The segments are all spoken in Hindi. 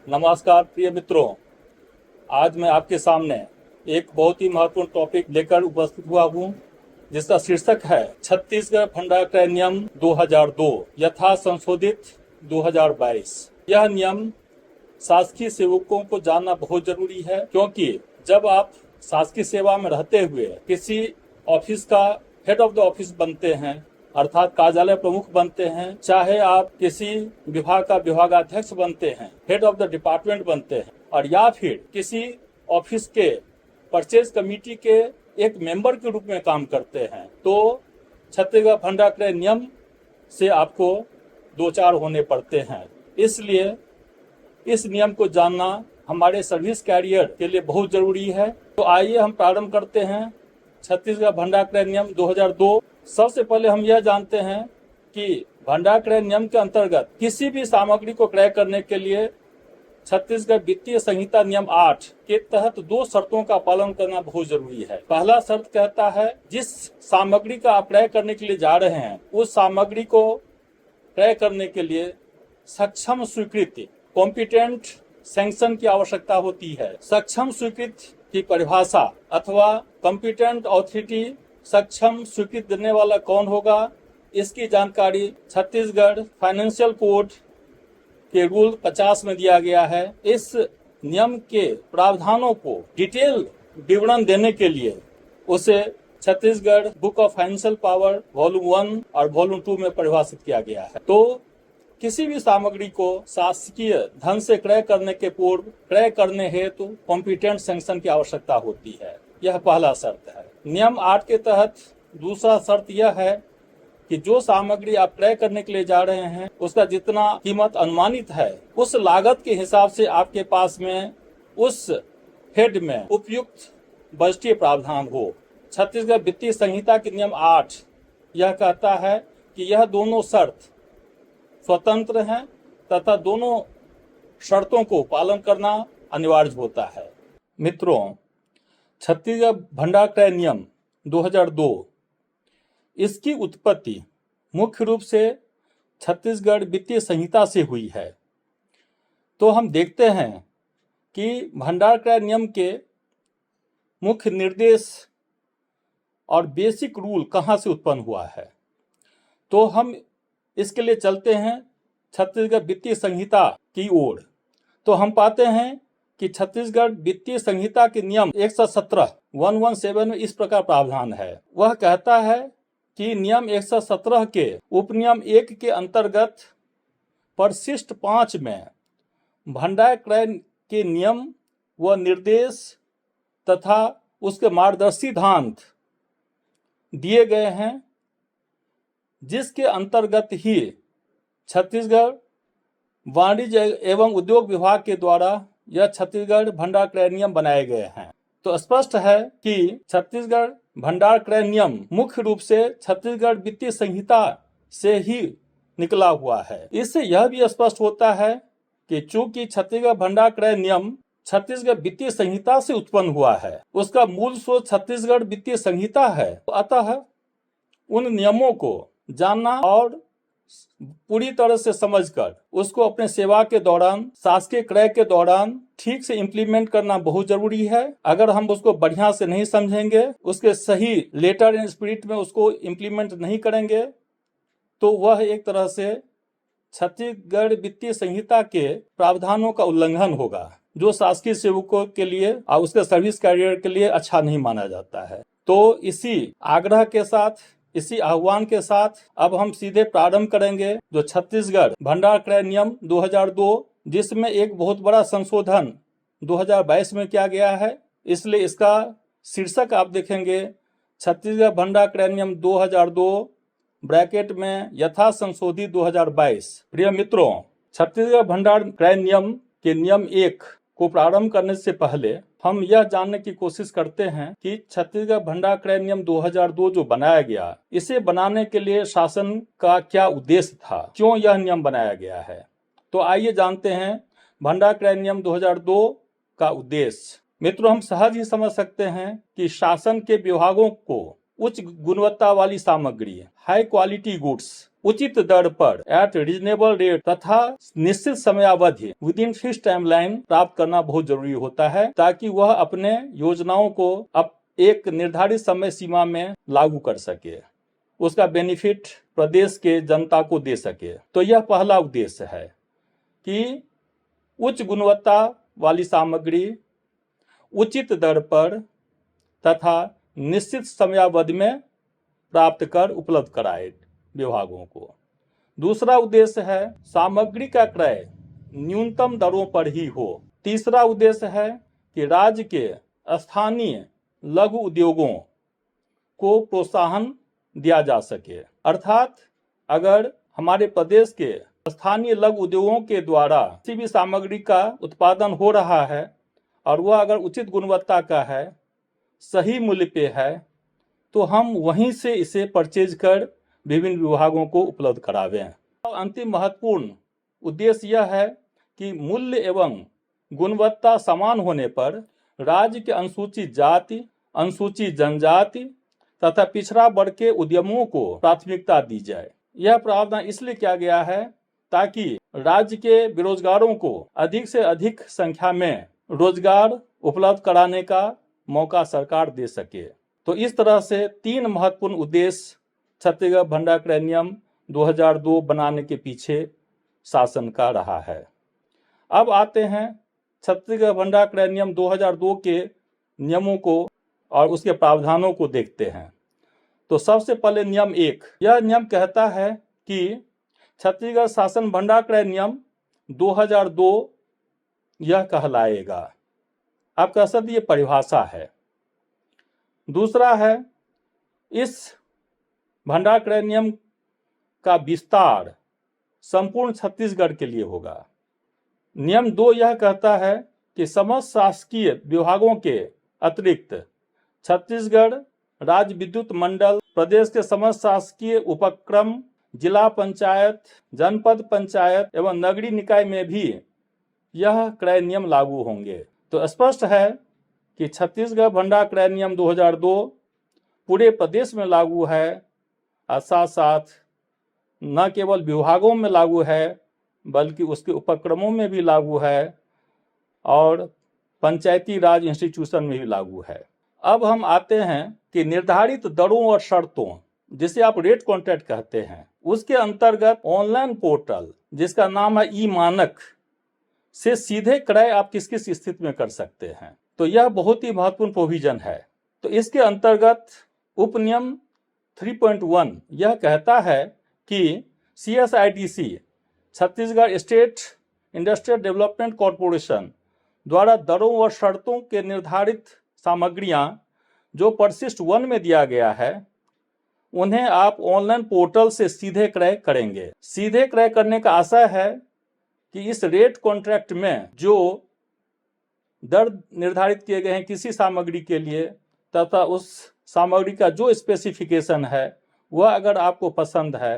नमस्कार प्रिय मित्रों, आज मैं आपके सामने एक बहुत ही महत्वपूर्ण टॉपिक लेकर उपस्थित हुआ हूँ, जिसका शीर्षक है छत्तीसगढ़ भंडार नियम 2002 यथा संशोधित 2022। यह नियम शासकीय सेवकों को जानना बहुत जरूरी है, क्योंकि जब आप शासकीय सेवा में रहते हुए किसी ऑफिस का हेड ऑफ द ऑफिस बनते हैं, अर्थात कार्यालय प्रमुख बनते हैं, चाहे आप किसी विभाग का विभागाध्यक्ष बनते हैं, हेड ऑफ द डिपार्टमेंट बनते हैं, और या फिर किसी ऑफिस के परचेज कमेटी के एक मेंबर के रूप में काम करते हैं, तो छत्तीसगढ़ भंडार क्रय नियम से आपको दो चार होने पड़ते हैं। इसलिए इस नियम को जानना हमारे सर्विस कैरियर के लिए बहुत जरूरी है। तो आइए हम प्रारंभ करते हैं छत्तीसगढ़ भंडार क्रय नियम 2002। सबसे पहले हम यह जानते हैं कि भंडार क्रय नियम के अंतर्गत किसी भी सामग्री को क्रय करने के लिए छत्तीसगढ़ वित्तीय संहिता नियम 8 के तहत दो शर्तों का पालन करना बहुत जरूरी है। पहला शर्त कहता है, जिस सामग्री का आप क्रय करने के लिए जा रहे हैं, उस सामग्री को क्रय करने के लिए सक्षम स्वीकृति, कॉम्पिटेंट सैंक्शन की आवश्यकता होती है। सक्षम स्वीकृति की परिभाषा अथवा कॉम्पिटेंट ऑथोरिटी, सक्षम स्वीकृति देने वाला कौन होगा, इसकी जानकारी छत्तीसगढ़ फाइनेंशियल कोड के रूल 50 में दिया गया है। इस नियम के प्रावधानों को डिटेल विवरण देने के लिए उसे Chhattisgarh book of financial power volume 1 और वॉल्यूम 2 में परिभाषित किया गया है। तो किसी भी सामग्री को शासकीय धन से क्रय करने के पूर्व क्रय करने हेतु कॉम्पिटेंट सैंक्शन की आवश्यकता होती है। यह पहला शर्त है। नियम 8 के तहत दूसरा शर्त यह है कि जो सामग्री आप क्रय करने के लिए जा रहे हैं, उसका जितना कीमत अनुमानित है, उस लागत के हिसाब से आपके पास में उस हेड में उपयुक्त बजटीय प्रावधान हो। छत्तीसगढ़ वित्तीय संहिता के नियम 8 यह कहता है कि यह दोनों शर्त स्वतंत्र हैं तथा दोनों शर्तों को पालन करना अनिवार्य होता है। मित्रों, छत्तीसगढ़ भंडार क्रय नियम 2002 इसकी उत्पत्ति मुख्य रूप से छत्तीसगढ़ वित्तीय संहिता से हुई है। तो हम देखते हैं कि भंडार क्रय नियम के मुख्य निर्देश और बेसिक रूल कहाँ से उत्पन्न हुआ है। तो हम इसके लिए चलते हैं छत्तीसगढ़ वित्तीय संहिता की ओर। तो हम पाते हैं कि छत्तीसगढ़ वित्तीय संहिता के नियम 117 में इस प्रकार प्रावधान है। वह कहता है कि नियम 117 के उपनियम 1 के अंतर्गत परिशिष्ट 5 में भंडार क्रय के नियम व निर्देश तथा उसके मार्गदर्शी सिद्धांत दिए गए हैं, जिसके अंतर्गत ही छत्तीसगढ़ वाणिज्य एवं उद्योग विभाग के द्वारा यह छत्तीसगढ़ भंडार क्रय नियम बनाए गए हैं। तो स्पष्ट है कि छत्तीसगढ़ भंडार क्रय नियम मुख्य रूप से छत्तीसगढ़ वित्तीय संहिता से ही निकला हुआ है। इससे यह भी स्पष्ट होता है कि चूंकि छत्तीसगढ़ भंडार क्रय नियम छत्तीसगढ़ वित्तीय संहिता से उत्पन्न हुआ है, उसका मूल स्रोत छत्तीसगढ़ वित्तीय संहिता है, अतः उन नियमों को जानना और पूरी तरह से समझकर उसको अपने सेवा के दौरान, शासकीय क्रय के दौरान ठीक से इम्प्लीमेंट करना बहुत जरूरी है। अगर हम उसको बढ़िया से नहीं समझेंगे, उसके सही लेटर एंड स्पिरिट में उसको इम्प्लीमेंट नहीं करेंगे, तो वह एक तरह से छत्तीसगढ़ वित्तीय संहिता के प्रावधानों का उल्लंघन होगा, जो शासकीय सेवकों के लिए और उसके सर्विस कैरियर के लिए अच्छा नहीं माना जाता है। तो इसी आग्रह के साथ, इसी आह्वान के साथ अब हम सीधे प्रारंभ करेंगे जो छत्तीसगढ़ भंडार क्रय नियम 2002, जिसमें एक बहुत बड़ा संशोधन 2022 में किया गया है। इसलिए इसका शीर्षक आप देखेंगे छत्तीसगढ़ भंडार क्रय नियम 2002 ब्रैकेट में यथा संशोधित 2022। प्रिय मित्रों, छत्तीसगढ़ भंडार क्रय नियम के नियम 1 को प्रारंभ करने से पहले हम यह जानने की कोशिश करते हैं कि छत्तीसगढ़ भंडार क्रय नियम 2002 जो बनाया गया, इसे बनाने के लिए शासन का क्या उद्देश्य था, क्यों यह नियम बनाया गया है। तो आइए जानते हैं भंडार क्रय नियम 2002 का उद्देश्य। मित्रों, हम सहज ही समझ सकते हैं कि शासन के विभागों को उच्च गुणवत्ता वाली सामग्री, हाई क्वालिटी गुड्स उचित दर पर एट रीजनेबल रेट तथा निश्चित समयावधि विद इन फिक्स्ड टाइमलाइन प्राप्त करना बहुत जरूरी होता है, ताकि वह अपने योजनाओं को अब एक निर्धारित समय सीमा में लागू कर सके, उसका बेनिफिट प्रदेश के जनता को दे सके। तो यह पहला उद्देश्य है कि उच्च गुणवत्ता वाली सामग्री उचित दर पर तथा निश्चित समयावधि में प्राप्त कर उपलब्ध कराए विभागों को। दूसरा उद्देश्य है सामग्री का क्रय न्यूनतम दरों पर ही हो। तीसरा उद्देश्य है कि राज्य के स्थानीय लघु उद्योगों को प्रोत्साहन दिया जा सके, अर्थात अगर हमारे प्रदेश के स्थानीय लघु उद्योगों के द्वारा किसी भी सामग्री का उत्पादन हो रहा है और वह अगर उचित गुणवत्ता का है, सही मूल्य पे है, तो हम वहीं से इसे परचेज कर विभिन्न विभागों को उपलब्ध करावें। अंतिम महत्वपूर्ण उद्देश्य यह है कि मूल्य एवं गुणवत्ता समान होने पर राज्य के अनुसूचित जाति, अनुसूचित जनजाति तथा पिछड़ा वर्ग के उद्यमों को प्राथमिकता दी जाए। यह प्रावधान इसलिए किया गया है ताकि राज्य के बेरोजगारों को अधिक से अधिक संख्या में रोजगार उपलब्ध कराने का मौका सरकार दे सके। तो इस तरह से 3 महत्वपूर्ण उद्देश्य छत्तीसगढ़ भंडार क्रय नियम 2002 बनाने के पीछे शासन का रहा है। अब आते हैं छत्तीसगढ़ भंडार क्रय नियम 2002 के नियमों को और उसके प्रावधानों को देखते हैं। तो सबसे पहले नियम 1, यह नियम कहता है कि छत्तीसगढ़ शासन भंडार क्रय नियम 2002 यह कहलाएगा। आप कह सकते ये परिभाषा है। दूसरा है इस भंडार क्रय नियम का विस्तार संपूर्ण छत्तीसगढ़ के लिए होगा। नियम 2 यह कहता है कि समस्त शासकीय विभागों के अतिरिक्त छत्तीसगढ़ राज्य विद्युत मंडल, प्रदेश के समस्त शासकीय उपक्रम, जिला पंचायत, जनपद पंचायत एवं नगरीय निकाय में भी यह क्रय नियम लागू होंगे। तो स्पष्ट है कि छत्तीसगढ़ भंडार क्रय नियम 2002 पूरे प्रदेश में लागू है और साथ साथ न केवल विभागों में लागू है बल्कि उसके उपक्रमों में भी लागू है और पंचायती राज इंस्टीट्यूशन में भी लागू है। अब हम आते हैं कि निर्धारित दरों और शर्तों, जिसे आप रेट कॉन्ट्रैक्ट कहते हैं, उसके अंतर्गत ऑनलाइन पोर्टल जिसका नाम है ई मानक से सीधे क्रय आप किस किस स्थिति में कर सकते हैं। तो यह बहुत ही महत्वपूर्ण प्रोविजन है। तो इसके अंतर्गत उपनियम 3.1 यह कहता है कि CSIDC Chhattisgarh state industrial development corporation द्वारा दरों और शर्तों के निर्धारित सामग्रियां जो परिशिष्ट 1 में दिया गया है उन्हें आप ऑनलाइन पोर्टल से सीधे क्रय करेंगे। सीधे क्रय करने का आशय है कि इस रेट कॉन्ट्रैक्ट में जो दर निर्धारित किए गए हैं किसी सामग्री के लिए तथा उस सामग्री का जो स्पेसिफिकेशन है वह अगर आपको पसंद है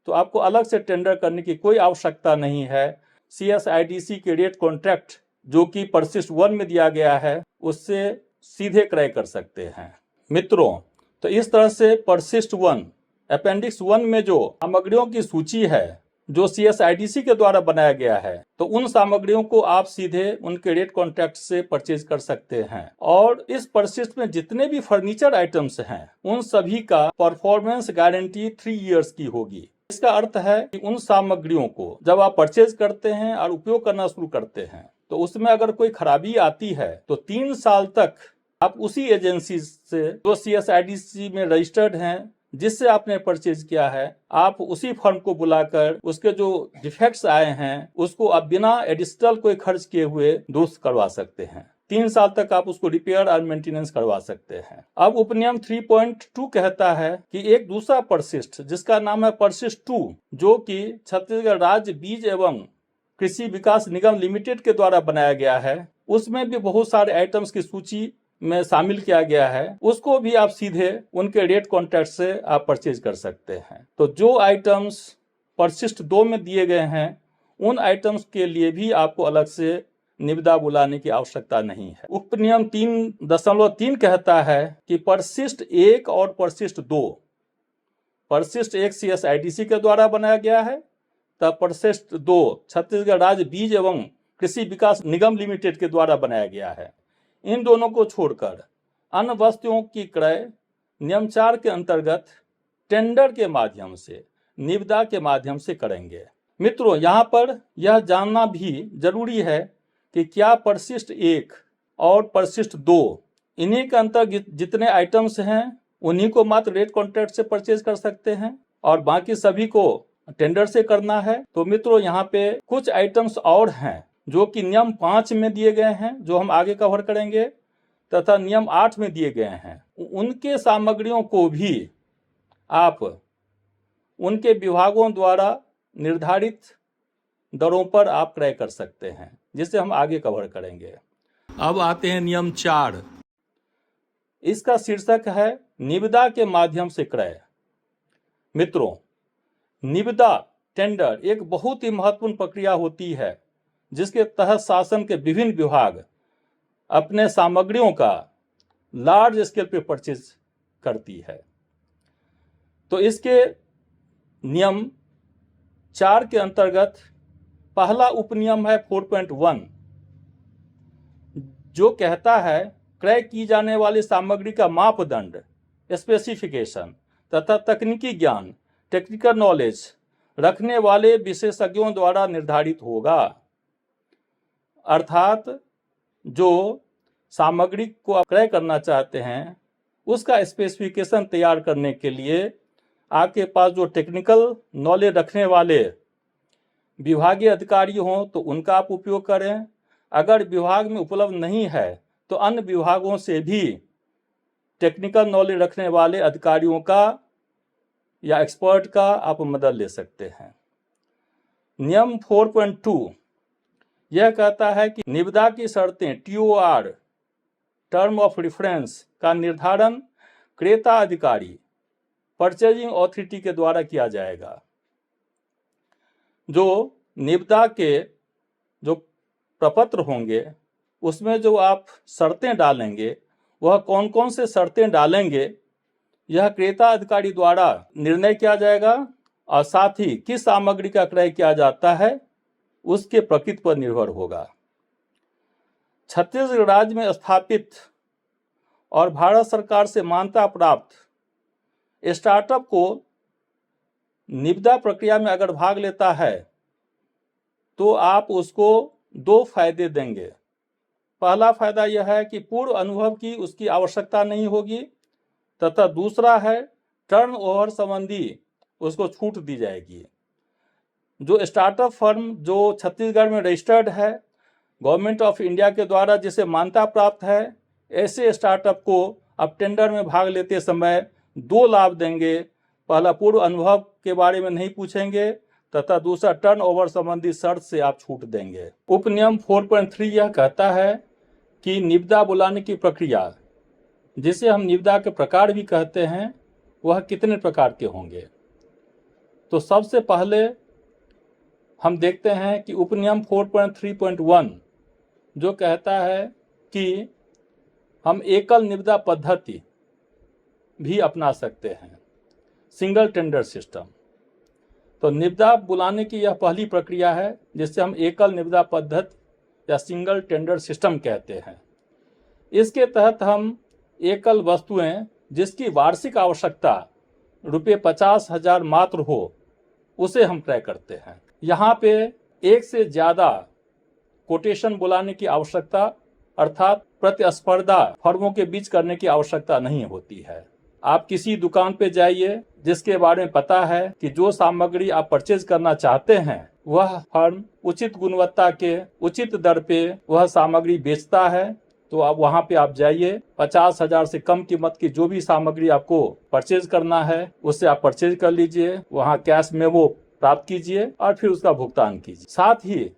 तो आपको अलग से टेंडर करने की कोई आवश्यकता नहीं है। CSIDC के रेट कॉन्ट्रैक्ट जो कि परिशिष्ट 1 में दिया गया है उससे सीधे क्रय कर सकते हैं। मित्रों, तो इस तरह से परिशिष्ट 1 अपेंडिक्स 1 में जो सामग्रियों की सूची है जो CSIDC के द्वारा बनाया गया है, तो उन सामग्रियों को आप सीधे उनके रेट कॉन्ट्रैक्ट से परचेज कर सकते हैं। और इस परिशिष्ट में जितने भी फर्नीचर आइटम्स हैं उन सभी का परफॉर्मेंस गारंटी 3 इयर्स की होगी। इसका अर्थ है कि उन सामग्रियों को जब आप परचेज करते हैं और उपयोग करना शुरू करते हैं तो उसमें अगर कोई खराबी आती है तो 3 साल तक आप उसी एजेंसी से जो CSIDC में रजिस्टर्ड हैं जिससे आपने परचेज किया है, आप उसी फर्म को बुलाकर उसके जो डिफेक्ट्स आए हैं उसको आप बिना एडिशनल कोई खर्च किए हुए दुरुस्त करवा सकते हैं। 3 साल तक आप उसको रिपेयर और मेंटेनेंस करवा सकते हैं। अब उपनियम 3.2 कहता है कि एक दूसरा परिशिष्ट जिसका नाम है परिशिष्ट 2 जो कि छत्तीसगढ़ राज्य बीज एवं कृषि विकास निगम लिमिटेड के द्वारा बनाया गया है, उसमें भी बहुत सारे आइटम्स की सूची में शामिल किया गया है। उसको भी आप सीधे उनके रेट कॉन्ट्रैक्ट से आप परचेज कर सकते हैं। तो जो आइटम्स परिशिष्ट 2 में दिए गए हैं उन आइटम्स के लिए भी आपको अलग से निविदा बुलाने की आवश्यकता नहीं है। उपनियम 3.3 कहता है कि परिशिष्ट 1 और परिशिष्ट 2 परिशिष्ट 1 CSIDC के द्वारा बनाया गया है, तब परिशिष्ट 2 छत्तीसगढ़ राज्य बीज एवं कृषि विकास निगम लिमिटेड के द्वारा बनाया गया है। इन दोनों को छोड़कर अन्य वस्तुओं की क्रय नियम 4 के अंतर्गत टेंडर के माध्यम से, निविदा के माध्यम से करेंगे। मित्रों, यहाँ पर यह जानना भी जरूरी है कि क्या परिशिष्ट 1 और परिशिष्ट 2 इन्हीं के अंतर्गत जितने आइटम्स हैं उन्हीं को मात्र रेट कॉन्ट्रैक्ट से परचेज कर सकते हैं और बाकी सभी को टेंडर से करना है। तो मित्रों, यहाँ पे कुछ आइटम्स और हैं जो कि नियम 5 में दिए गए हैं, जो हम आगे कवर करेंगे, तथा नियम 8 में दिए गए हैं। उनके सामग्रियों को भी आप उनके विभागों द्वारा निर्धारित दरों पर आप क्रय कर सकते हैं, जिसे हम आगे कवर करेंगे। अब आते हैं नियम 4। इसका शीर्षक है निविदा के माध्यम से क्रय। मित्रों, निविदा टेंडर एक बहुत ही महत्वपूर्ण प्रक्रिया होती है जिसके तहत शासन के विभिन्न विभाग अपने सामग्रियों का लार्ज स्केल पे परचेज करती है। तो इसके नियम 4 के अंतर्गत पहला उपनियम है 4.1, जो कहता है क्रय की जाने वाली सामग्री का मापदंड, स्पेसिफिकेशन तथा तकनीकी ज्ञान, टेक्निकल नॉलेज रखने वाले विशेषज्ञों द्वारा निर्धारित होगा। अर्थात जो सामग्री को आप क्रय करना चाहते हैं उसका स्पेसिफिकेशन तैयार करने के लिए आपके पास जो टेक्निकल नॉलेज रखने वाले विभागीय अधिकारी हों तो उनका आप उपयोग करें। अगर विभाग में उपलब्ध नहीं है तो अन्य विभागों से भी टेक्निकल नॉलेज रखने वाले अधिकारियों का या एक्सपर्ट का आप मदद ले सकते हैं। नियम 4.2 यह कहता है कि निविदा की शर्तें TOR टर्म ऑफ रेफरेंस का निर्धारण क्रेता अधिकारी परचेजिंग अथॉरिटी के द्वारा किया जाएगा। जो निविदा के जो प्रपत्र होंगे उसमें जो आप शर्तें डालेंगे वह कौन कौन से शर्तें डालेंगे यह क्रेता अधिकारी द्वारा निर्णय किया जाएगा और साथ ही किस सामग्री का क्रय किया जाता है उसके प्रकृति पर निर्भर होगा। छत्तीसगढ़ राज्य में स्थापित और भारत सरकार से मान्यता प्राप्त स्टार्टअप को निविदा प्रक्रिया में अगर भाग लेता है तो आप उसको 2 फायदे देंगे। पहला फायदा यह है कि पूर्व अनुभव की उसकी आवश्यकता नहीं होगी, तथा दूसरा है टर्नओवर संबंधी उसको छूट दी जाएगी। जो स्टार्टअप फर्म जो छत्तीसगढ़ में रजिस्टर्ड है गवर्नमेंट ऑफ इंडिया के द्वारा जिसे मान्यता प्राप्त है, ऐसे स्टार्टअप को अब टेंडर में भाग लेते समय 2 लाभ देंगे। पहला, पूर्व अनुभव के बारे में नहीं पूछेंगे, तथा दूसरा टर्नओवर संबंधी शर्त से आप छूट देंगे। उपनियम 4.3 यह कहता है कि निविदा बुलाने की प्रक्रिया, जिसे हम निविदा के प्रकार भी कहते हैं, वह कितने प्रकार के होंगे। तो सबसे पहले हम देखते हैं कि उपनियम 4.3.1 जो कहता है कि हम एकल निविदा पद्धति भी अपना सकते हैं, सिंगल टेंडर सिस्टम। तो निविदा बुलाने की यह पहली प्रक्रिया है जिसे हम एकल निविदा पद्धति या सिंगल टेंडर सिस्टम कहते हैं। इसके तहत हम एकल वस्तुएं जिसकी वार्षिक आवश्यकता ₹50,000 मात्र हो उसे हम क्रय करते हैं। यहाँ पे एक से ज़्यादा कोटेशन बुलाने की आवश्यकता अर्थात प्रतिस्पर्धा फर्मों के बीच करने की आवश्यकता नहीं होती है। आप किसी दुकान पे जाइए जिसके बारे में पता है कि जो सामग्री आप परचेज करना चाहते हैं वह फर्म उचित गुणवत्ता के उचित दर पे वह सामग्री बेचता है, तो आप वहां पे आप जाइए, 50,000 से कम कीमत की जो भी सामग्री आपको परचेज करना है उससे आप परचेज कर लीजिए, वहां कैश में वो प्राप्त कीजिए और फिर उसका भुगतान कीजिए। साथ ही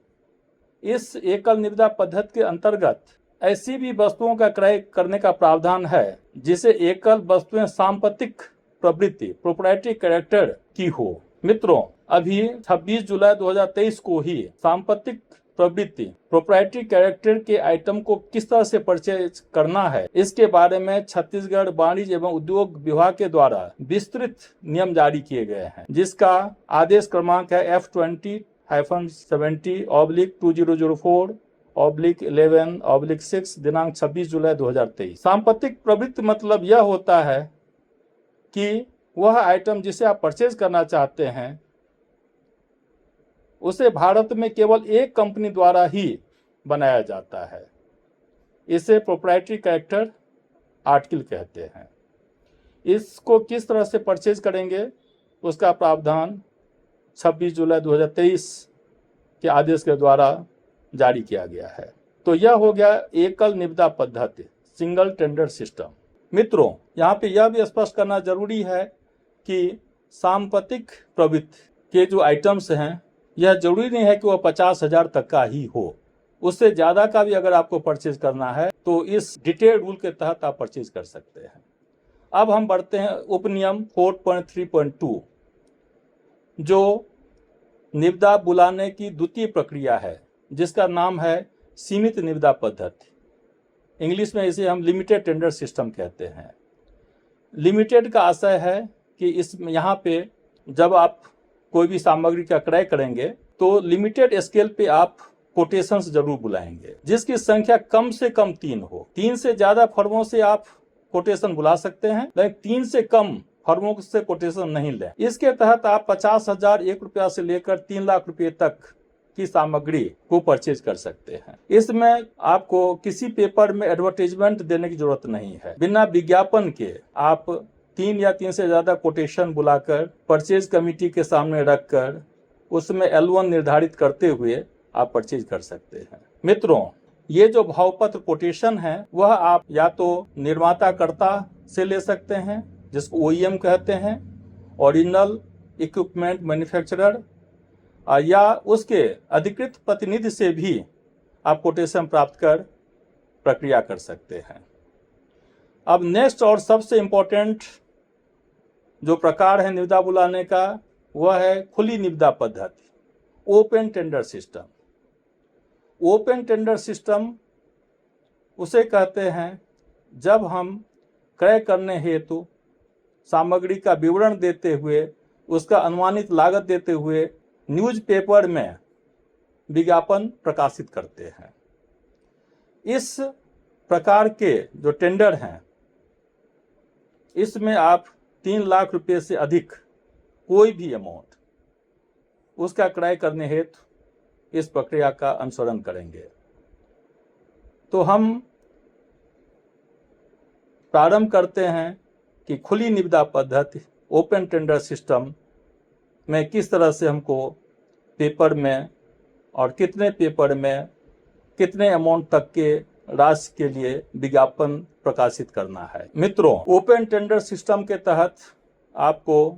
इस एकल निविदा पद्धति के अंतर्गत ऐसी भी वस्तुओं का क्रय करने का प्रावधान है जिसे एकल वस्तुएं सांपत्तिक प्रवृत्ति प्रोप्राइटरी कैरेक्टर की हो। मित्रों, अभी 26 जुलाई 2023 को ही सांपत्तिक प्रवृत्ति प्रोप्राइटरी कैरेक्टर के आइटम को किस तरह से परचेज करना है, इसके बारे में छत्तीसगढ़ वाणिज्य एवं उद्योग विभाग के द्वारा विस्तृत नियम जारी किए गए हैं, जिसका आदेश क्रमांक है F20-70/2004/11/6 दिनांक 26 जुलाई 2023। सांपत्तिक प्रवृत्ति मतलब यह होता है कि वह आइटम जिसे आप परचेज करना चाहते हैं उसे भारत में केवल एक कंपनी द्वारा ही बनाया जाता है। इसे प्रोप्राइटरी कैरेक्टर आर्टिकल कहते हैं। इसको किस तरह से परचेज करेंगे उसका प्रावधान 26 जुलाई 2023 के आदेश के द्वारा जारी किया गया है। तो यह हो गया एकल निविदा पद्धति, सिंगल टेंडर सिस्टम। मित्रों, यहाँ पे यह भी स्पष्ट करना जरूरी है कि सांपत्तिक प्रवृत्ति के जो आइटम्स हैं यह जरूरी नहीं है कि वह 50,000 तक का ही हो, उससे ज्यादा का भी अगर आपको परचेज करना है तो इस डिटेल रूल के तहत आप परचेज कर सकते हैं। अब हम बढ़ते हैं उपनियम 4.3.2 जो निविदा बुलाने की द्वितीय प्रक्रिया है, जिसका नाम है सीमित निविदा पद्धति। इंग्लिश में इसे हम लिमिटेड टेंडर सिस्टम कहते हैं। लिमिटेड का आशय है कि इसमें यहाँ पे जब आप कोई भी सामग्री का क्रय करेंगे तो लिमिटेड स्केल पे आप कोटेशंस जरूर बुलाएंगे, जिसकी संख्या कम से कम 3 हो। 3 से ज्यादा फर्मों से आप कोटेशन बुला सकते हैं, लेकिन 3 से कम फर्मों से कोटेशन नहीं लें। इसके तहत आप 50,000 ₹1 से लेकर 3 लाख रुपए तक की सामग्री को परचेज कर सकते हैं। इसमें आपको किसी पेपर में एडवर्टाइजमेंट देने की जरूरत नहीं है। बिना विज्ञापन के आप 3 या 3 से ज्यादा कोटेशन बुलाकर परचेज कमेटी के सामने रखकर उसमें L1 निर्धारित करते हुए आप परचेज कर सकते हैं। मित्रों, ये जो भावपत्र कोटेशन है वह आप या तो निर्माताकर्ता से ले सकते हैं, जिसको OEM कहते हैं, ओरिजिनल इक्विपमेंट मैन्युफैक्चरर, या उसके अधिकृत प्रतिनिधि से भी आप कोटेशन प्राप्त कर प्रक्रिया कर सकते हैं। अब नेक्स्ट और सबसे इम्पोर्टेंट जो प्रकार है निविदा बुलाने का वह है खुली निविदा पद्धति, open tender system. Open tender system उसे कहते हैं जब हम क्रय करने हेतु सामग्री का विवरण देते हुए, उसका अनुमानित लागत देते हुए न्यूज़पेपर में विज्ञापन प्रकाशित करते हैं। इस प्रकार के जो टेंडर हैं इसमें आप 3 लाख रुपए से अधिक कोई भी अमाउंट उसका क्रय करने हेतु इस प्रक्रिया का अनुसरण करेंगे। तो हम प्रारंभ करते हैं कि खुली निविदा पद्धति ओपन टेंडर सिस्टम में किस तरह से हमको पेपर में और कितने पेपर में कितने अमाउंट तक के राशि के लिए विज्ञापन प्रकाशित करना है। मित्रों, ओपन टेंडर सिस्टम के तहत आपको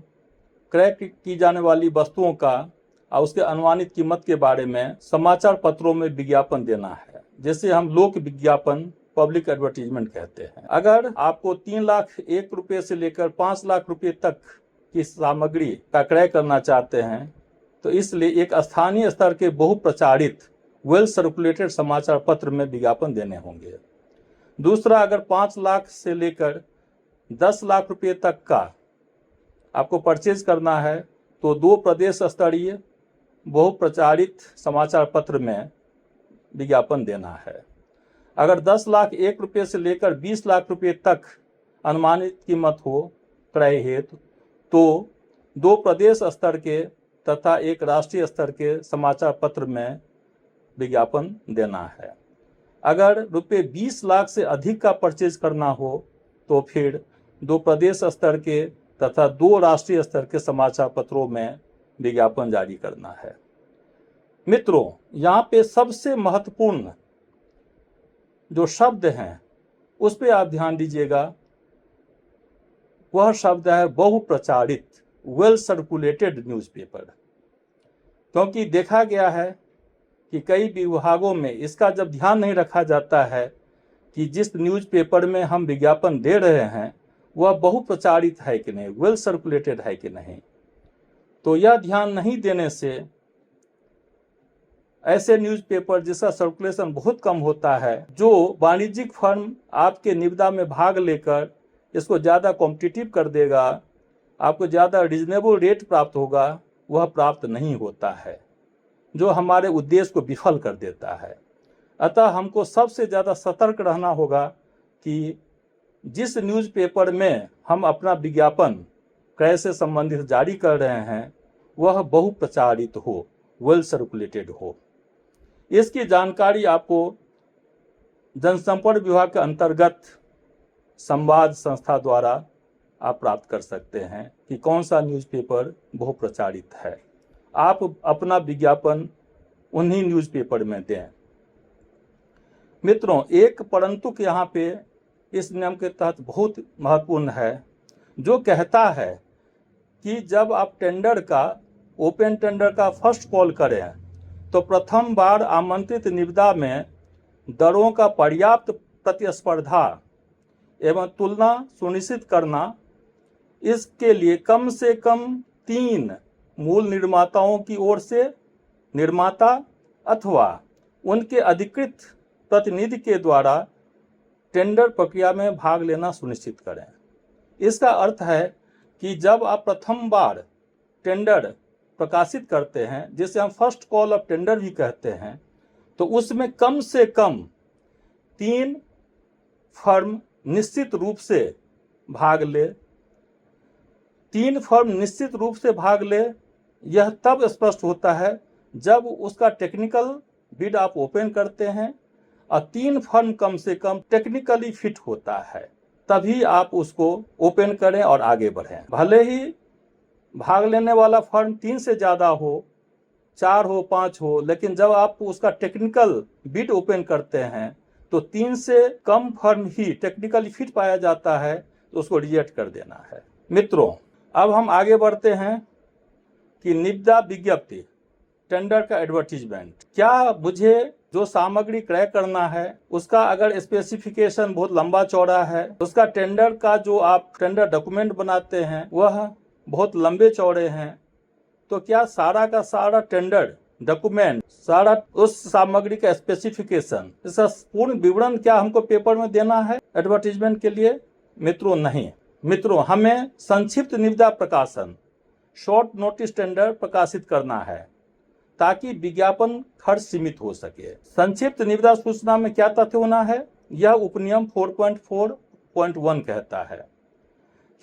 क्रय की जाने वाली वस्तुओं का और उसके अनुमानित कीमत के बारे में समाचार पत्रों में विज्ञापन देना है, जिसे हम लोक विज्ञापन पब्लिक एडवर्टीजमेंट कहते हैं। अगर आपको 3 लाख ₹1 से लेकर 5 लाख रुपए तक की सामग्री का क्रय करना चाहते हैं तो इसलिए एक स्थानीय स्तर के बहुप्रचारित वेल सर्कुलेटेड समाचार पत्र में विज्ञापन देने होंगे। दूसरा, अगर 5 लाख से लेकर 10 लाख रुपए तक का आपको परचेज करना है तो 2 प्रदेश स्तरीय बहुप्रचारित समाचार पत्र में विज्ञापन देना है। अगर 10 लाख ₹1 से लेकर 20 लाख रुपए तक अनुमानित कीमत हो क्रय हेतु तो 2 प्रदेश स्तर के तथा 1 राष्ट्रीय स्तर के समाचार पत्र में विज्ञापन देना है। अगर रुपये 20 लाख से अधिक का परचेज करना हो तो फिर 2 प्रदेश स्तर के तथा 2 राष्ट्रीय स्तर के समाचार पत्रों में विज्ञापन जारी करना है। मित्रों, यहाँ पे सबसे महत्वपूर्ण जो शब्द हैं उस पे आप ध्यान दीजिएगा। वह शब्द है बहुप्रचारित, वेल सर्कुलेटेड न्यूज़पेपर। क्योंकि देखा गया है कि कई विभागों में इसका जब ध्यान नहीं रखा जाता है कि जिस न्यूज़पेपर में हम विज्ञापन दे रहे हैं वह बहुप्रचारित है कि नहीं, वेल सर्कुलेटेड है कि नहीं, तो यह ध्यान नहीं देने से ऐसे न्यूज़पेपर जिसका सर्कुलेशन बहुत कम होता है, जो वाणिज्यिक फर्म आपके निविदा में भाग लेकर इसको ज़्यादा कॉम्पिटिटिव कर देगा, आपको ज़्यादा रीजनेबल रेट प्राप्त होगा, वह प्राप्त नहीं होता है, जो हमारे उद्देश्य को विफल कर देता है। अतः हमको सबसे ज़्यादा सतर्क रहना होगा कि जिस न्यूज़पेपर में हम अपना विज्ञापन क्रय से संबंधित जारी कर रहे हैं वह बहुप्रचारित हो, वेल सर्कुलेटेड हो। इसकी जानकारी आपको जनसंपर्क विभाग के अंतर्गत संवाद संस्था द्वारा आप प्राप्त कर सकते हैं कि कौन सा न्यूज़पेपर बहुप्रचारित है। आप अपना विज्ञापन उन्हीं न्यूज़पेपर में दें। मित्रों, एक परंतु यहाँ पे इस नियम के तहत बहुत महत्वपूर्ण है, जो कहता है कि जब आप टेंडर का, ओपन टेंडर का फर्स्ट कॉल करें तो प्रथम बार आमंत्रित निविदा में दरों का पर्याप्त प्रतिस्पर्धा एवं तुलना सुनिश्चित करना, इसके लिए कम से कम 3 मूल निर्माताओं की ओर से निर्माता अथवा उनके अधिकृत प्रतिनिधि के द्वारा टेंडर प्रक्रिया में भाग लेना सुनिश्चित करें। इसका अर्थ है कि जब आप प्रथम बार टेंडर प्रकाशित करते हैं, जिसे हम फर्स्ट कॉल ऑफ टेंडर भी कहते हैं, तो उसमें कम से कम 3 फर्म निश्चित रूप से भाग ले। 3 फर्म निश्चित रूप से भाग ले, यह तब स्पष्ट होता है जब उसका टेक्निकल बिड आप ओपन करते हैं और 3 फर्म कम से कम टेक्निकली फिट होता है, तभी आप उसको ओपन करें और आगे बढ़ें। भले ही भाग लेने वाला फर्म 3 से ज़्यादा हो, 4 हो, 5 हो, लेकिन जब आप उसका टेक्निकल बिड ओपन करते हैं तो 3 से कम फर्म ही टेक्निकली फिट पाया जाता है, तो उसको रिजेक्ट कर देना है। मित्रों, अब हम आगे बढ़ते हैं कि निविदा विज्ञप्ति, टेंडर का एडवर्टीजमेंट। क्या मुझे जो सामग्री क्रय करना है उसका अगर स्पेसिफिकेशन बहुत लंबा चौड़ा है, उसका टेंडर का जो आप टेंडर डॉक्यूमेंट बनाते हैं वह बहुत लंबे चौड़े हैं, तो क्या सारा का सारा टेंडर डॉक्यूमेंट, सारा उस सामग्री का स्पेसिफिकेशन, इसका पूर्ण विवरण क्या हमको पेपर में देना है एडवर्टीजमेंट के लिए? मित्रों, नहीं। मित्रों, हमें संक्षिप्त निविदा प्रकाशन, शॉर्ट नोटिस टेंडर प्रकाशित करना है ताकि विज्ञापन खर्च सीमित हो सके। संक्षिप्त निविदा सूचना में क्या तथ्य होना है? यह उपनियम 4.4.1 कहता है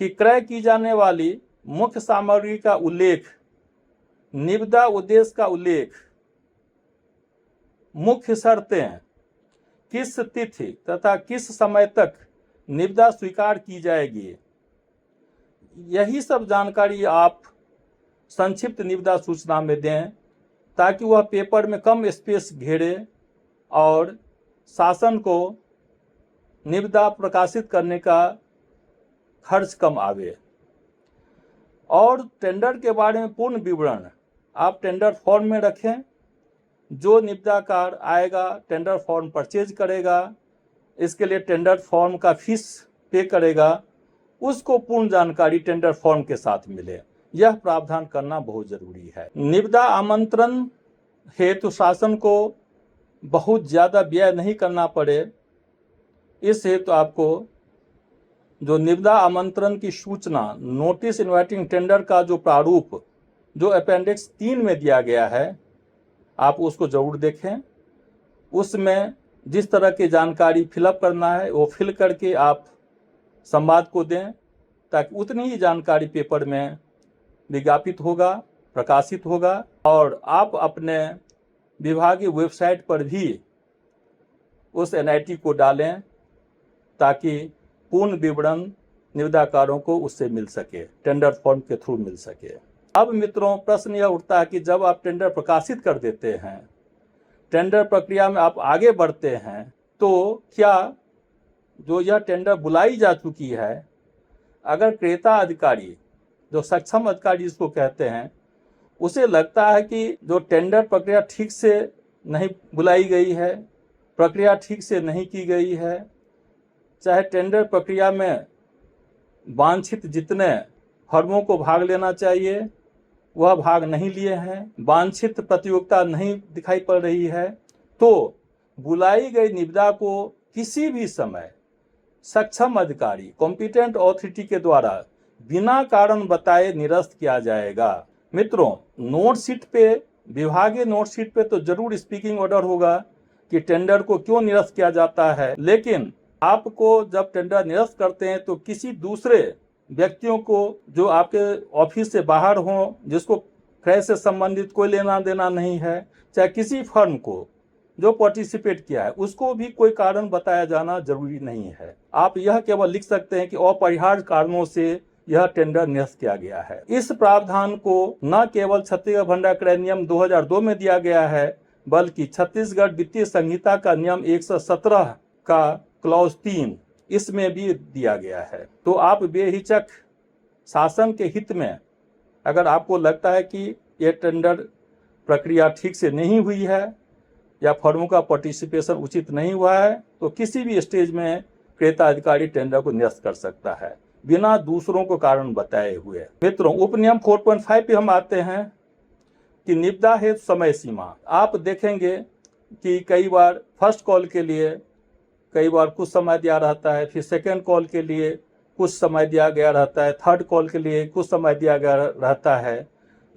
कि क्रय की जाने वाली मुख्य सामग्री का उल्लेख, निविदा उद्देश्य का उल्लेख, मुख्य शर्तें, किस तिथि तथा किस समय तक निविदा स्वीकार की जाएगी, यही सब जानकारी आप संक्षिप्त निविदा सूचना में दें ताकि वह पेपर में कम स्पेस घेरे और शासन को निविदा प्रकाशित करने का खर्च कम आवे। और टेंडर के बारे में पूर्ण विवरण आप टेंडर फॉर्म में रखें। जो निविदाकार आएगा टेंडर फॉर्म परचेज करेगा, इसके लिए टेंडर फॉर्म का फीस पे करेगा, उसको पूर्ण जानकारी टेंडर फॉर्म के साथ मिले। यह प्रावधान करना बहुत जरूरी है। निविदा आमंत्रण हेतु शासन को बहुत ज़्यादा व्यय नहीं करना पड़े, इस हेतु आपको जो निविदा आमंत्रण की सूचना, नोटिस इनवाइटिंग टेंडर का जो प्रारूप जो अपेंडिक्स 3 में दिया गया है, आप उसको जरूर देखें। उसमें जिस तरह की जानकारी फिलअप करना है वो फिल करके आप संवाद को दें ताकि उतनी ही जानकारी पेपर में विज्ञापित होगा, प्रकाशित होगा। और आप अपने विभागीय वेबसाइट पर भी उस एनआईटी को डालें ताकि पूर्ण विवरण निविदाकारों को उससे मिल सके, टेंडर फॉर्म के थ्रू मिल सके। अब मित्रों, प्रश्न यह उठता है कि जब आप टेंडर प्रकाशित कर देते हैं, टेंडर प्रक्रिया में आप आगे बढ़ते हैं, तो क्या जो यह टेंडर बुलाई जा चुकी है, अगर क्रेता अधिकारी, जो सक्षम अधिकारी जिसको कहते हैं, उसे लगता है कि जो टेंडर प्रक्रिया ठीक से नहीं बुलाई गई है, प्रक्रिया ठीक से नहीं की गई है, चाहे टेंडर प्रक्रिया में वांछित जितने फर्मों को भाग लेना चाहिए वह भाग नहीं लिए हैं, वांछित प्रतियोगिता नहीं दिखाई पड़ रही है, तो बुलाई गई निविदा को किसी भी समय सक्षम अधिकारी कॉम्पिटेंट अथॉरिटी के द्वारा बिना कारण बताए निरस्त किया जाएगा। मित्रों, नोटशीट पे, विभागीय नोटशीट पे तो जरूर स्पीकिंग ऑर्डर होगा कि टेंडर को क्यों निरस्त किया जाता है, लेकिन आपको जब टेंडर निरस्त करते हैं तो किसी दूसरे व्यक्तियों को जो आपके ऑफिस से बाहर हो, जिसको क्रय से संबंधित कोई लेना देना नहीं है, चाहे किसी फर्म को जो पार्टिसिपेट किया है, उसको भी कोई कारण बताया जाना जरूरी नहीं है। आप यह केवल लिख सकते हैं कि अपरिहार्य कारणों से यह टेंडर निरस्त किया गया है। इस प्रावधान को न केवल छत्तीसगढ़ भंडार क्रय नियम 2002 में दिया गया है, बल्कि छत्तीसगढ़ वित्तीय संहिता का नियम 117 का क्लॉज 3 इसमें भी दिया गया है। तो आप बेहिचक शासन के हित में, अगर आपको लगता है कि ये टेंडर प्रक्रिया ठीक से नहीं हुई है या फर्मों का पार्टिसिपेशन उचित नहीं हुआ है, तो किसी भी स्टेज में क्रेता अधिकारी टेंडर को निरस्त कर सकता है बिना दूसरों को कारण बताए हुए। मित्रों, उपनियम 4.5 पे हम आते हैं कि निविदा हेतु समय सीमा। आप देखेंगे कि कई बार फर्स्ट कॉल के लिए कई बार कुछ समय दिया रहता है, फिर सेकेंड कॉल के लिए कुछ समय दिया गया रहता है, थर्ड कॉल के लिए कुछ समय दिया गया रहता है,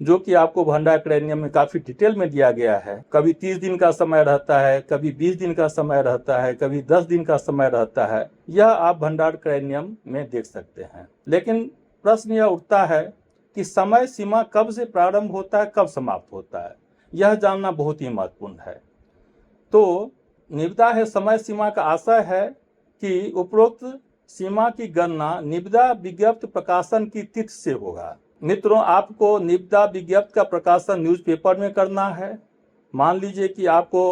जो कि आपको भंडार क्रय नियम में काफी डिटेल में दिया गया है। कभी 30 दिन का समय रहता है, कभी 20 दिन का समय रहता है, कभी 10 दिन का समय रहता है। यह आप भंडार क्रय नियम में देख सकते हैं। लेकिन प्रश्न यह उठता है कि समय सीमा कब से प्रारंभ होता है, कब समाप्त होता है, यह जानना बहुत ही महत्वपूर्ण है। तो निविदा है समय सीमा का आशय है कि उपरोक्त सीमा की गणना निविदा विज्ञप्ति प्रकाशन की तिथि से होगा। मित्रों, आपको निविदा विज्ञप्ति का प्रकाशन न्यूज़पेपर में करना है। मान लीजिए कि आपको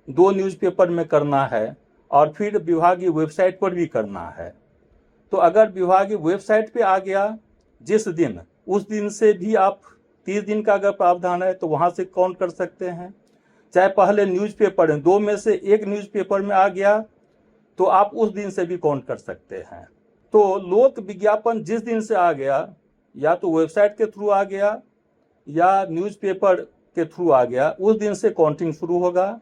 2 न्यूज़पेपर में करना है और फिर विभागीय वेबसाइट पर भी करना है। तो अगर विभागीय वेबसाइट पे आ गया जिस दिन, उस दिन से भी आप 30 दिन का अगर प्रावधान है तो वहां से काउंट कर सकते हैं। चाहे पहले न्यूज़पेपर में 2 में से 1 न्यूज़पेपर में आ गया तो आप उस दिन से भी काउंट कर सकते हैं। तो लोक विज्ञापन जिस दिन से आ गया, या तो वेबसाइट के थ्रू आ गया या न्यूज़पेपर के थ्रू आ गया, उस दिन से काउंटिंग शुरू होगा।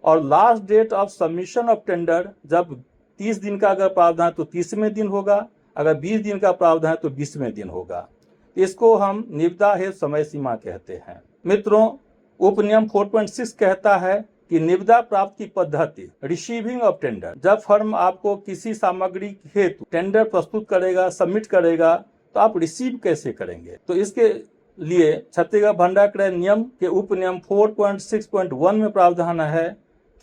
और last date of submission of tender जब 30 दिन का अगर प्रावधान है तो 30वें दिन होगा, अगर 20 दिन का प्रावधान है तो 20वें दिन होगा। इसको हम निविदा हेतु समय सीमा कहते हैं। मित्रों, उपनियम 4.6 कहता है कि निविदा प्राप्त की पद्धति रिसीविंग ऑफ टेंडर। जब फर्म आपको किसी सामग्री हेतु टेंडर प्रस्तुत करेगा, सबमिट करेगा, तो आप रिसीव कैसे करेंगे? तो इसके लिए छत्तीसगढ़ भंडार क्रय नियम के उपनियम 4.6.1 में प्रावधान है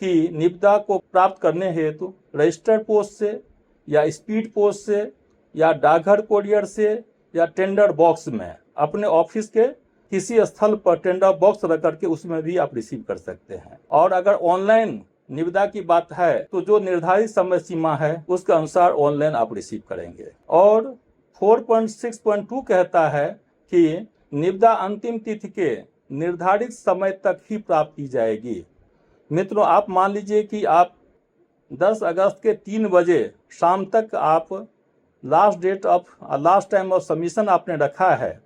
कि निविदा को प्राप्त करने हेतु रजिस्टर्ड पोस्ट से या स्पीड पोस्ट से या डाकघर कोरियर से या टेंडर बॉक्स में अपने ऑफिस के किसी स्थल पर टेंडर बॉक्स रख करके उसमें भी आप रिसीव कर सकते हैं। और अगर ऑनलाइन निविदा की बात है तो जो निर्धारित समय सीमा है उसके अनुसार ऑनलाइन आप रिसीव करेंगे। और 4.6.2 कहता है कि निविदा अंतिम तिथि के निर्धारित समय तक ही प्राप्त की जाएगी। मित्रों, आप मान लीजिए कि आप 10 अगस्त के 3 बजे शाम तक आप लास्ट टाइम ऑफ सबमिशन आपने रखा है,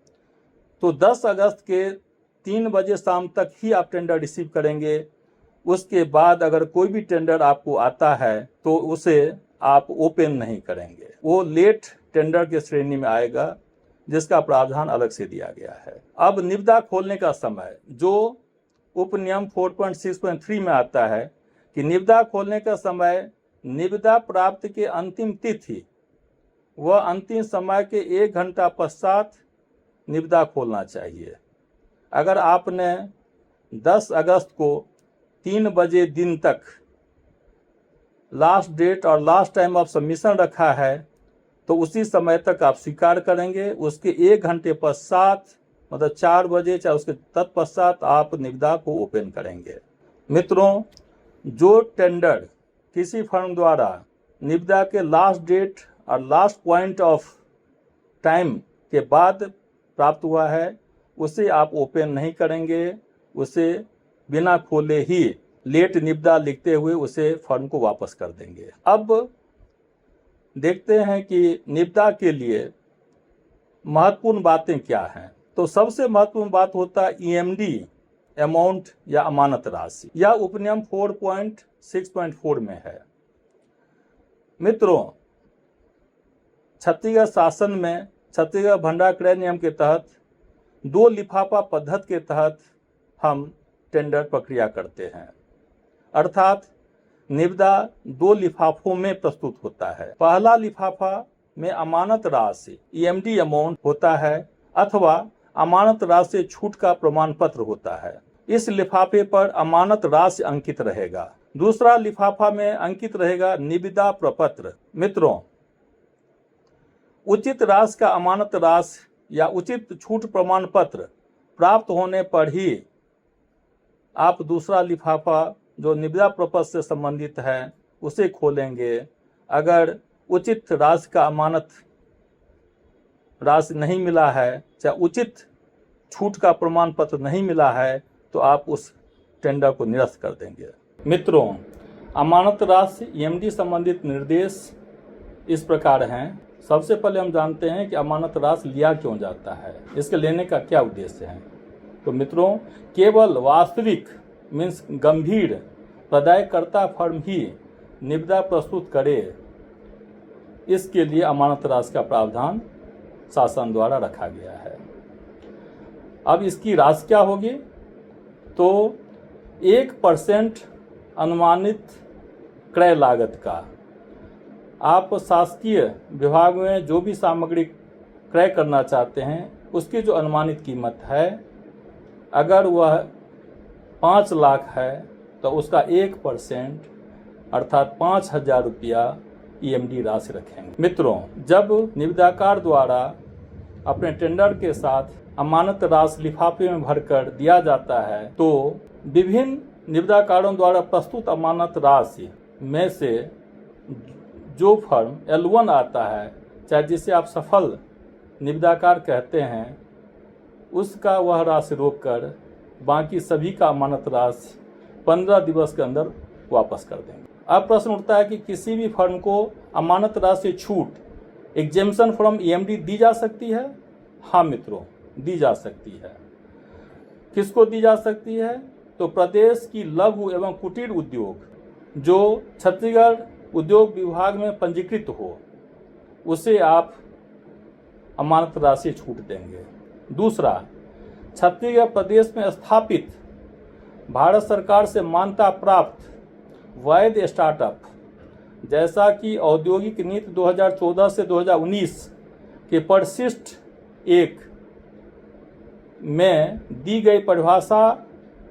तो 10 अगस्त के 3 बजे शाम तक ही आप टेंडर रिसीव करेंगे। उसके बाद अगर कोई भी टेंडर आपको आता है तो उसे आप ओपन नहीं करेंगे, वो लेट टेंडर के श्रेणी में आएगा, जिसका प्रावधान अलग से दिया गया है। अब निविदा खोलने का समय जो उपनियम 4.6.3 में आता है कि निविदा खोलने का समय निविदा प्राप्ति के अंतिम तिथि व अंतिम समय के 1 घंटा पश्चात निविदा खोलना चाहिए। अगर आपने 10 अगस्त को 3 बजे दिन तक लास्ट डेट और लास्ट टाइम ऑफ सबमिशन रखा है तो उसी समय तक आप स्वीकार करेंगे। उसके 1 घंटे पश्चात, मतलब 4 बजे चाहे उसके तत्पश्चात आप निविदा को ओपन करेंगे। मित्रों, जो टेंडर किसी फर्म द्वारा निविदा के लास्ट डेट और लास्ट पॉइंट ऑफ टाइम के बाद प्राप्त हुआ है उसे आप ओपन नहीं करेंगे, उसे बिना खोले ही लेट निविदा लिखते हुए उसे फर्म को वापस कर देंगे। अब देखते हैं कि निविदा के लिए महत्वपूर्ण बातें क्या हैं। तो तो सबसे महत्वपूर्ण बात होता है ईएमडी अमाउंट या अमानत राशि। यह उपनियम 4.6.4 में है। मित्रों, छत्तीसगढ़ शासन में छत्तीसगढ़ भंडार क्रय नियम के तहत 2 लिफाफा पद्धति के तहत हम टेंडर प्रक्रिया करते हैं, अर्थात निविदा 2 लिफाफों में प्रस्तुत होता है। पहला लिफाफा में अमानत राशि ईएमडी अमाउंट होता है अथवा अमानत राशि छूट का प्रमाण पत्र होता है। इस लिफाफे पर अमानत राशि अंकित रहेगा। दूसरा लिफाफा में अंकित रहेगा निविदा प्रपत्र। मित्रों, उचित राशि का अमानत राशि या उचित छूट प्रमाण पत्र प्राप्त होने पर ही आप दूसरा लिफाफा जो निविदा प्रपत्र से संबंधित है उसे खोलेंगे। अगर उचित राशि का अमानत राशि नहीं मिला है, चाहे उचित छूट का प्रमाण पत्र नहीं मिला है, तो आप उस टेंडर को निरस्त कर देंगे। मित्रों, अमानत राशि ईएमडी संबंधित निर्देश इस प्रकार हैं। सबसे पहले हम जानते हैं कि अमानत राशि लिया क्यों जाता है, इसके लेने का क्या उद्देश्य है। तो मित्रों, केवल वास्तविक मीन्स गंभीर प्रदायकर्ता फर्म ही निविदा प्रस्तुत करे, इसके लिए अमानत राशि का प्रावधान शासन द्वारा रखा गया है। अब इसकी राशि क्या होगी? तो 1% अनुमानित क्रय लागत का आप शासकीय विभाग में जो भी सामग्री क्रय करना चाहते हैं उसकी जो अनुमानित कीमत है, अगर वह 5 लाख है तो उसका 1% अर्थात 5,000 रुपया ईएमडी राशि रखेंगे। मित्रों, जब निविदाकार द्वारा अपने टेंडर के साथ अमानत राशि लिफाफे में भरकर दिया जाता है तो विभिन्न निविदाकारों द्वारा प्रस्तुत अमानत राशि में से जो फर्म L1 आता है, चाहे जिसे आप सफल निविदाकार कहते हैं, उसका वह राशि रोककर बाकी सभी का अमानत राशि 15 दिवस के अंदर वापस कर देंगे। अब प्रश्न उठता है कि किसी भी फर्म को अमानत राशि छूट एग्जेम्पशन फ्रॉम ईएमडी दी जा सकती है? हाँ मित्रों, दी जा सकती है। किसको दी जा सकती है? तो प्रदेश की लघु एवं कुटीर उद्योग जो छत्तीसगढ़ उद्योग विभाग में पंजीकृत हो, उसे आप अमानत राशि छूट देंगे। दूसरा, छत्तीसगढ़ प्रदेश में स्थापित भारत सरकार से मान्यता प्राप्त वैध स्टार्टअप, जैसा कि औद्योगिक नीति 2014 से 2019 के परिशिष्ट 1 में दी गई परिभाषा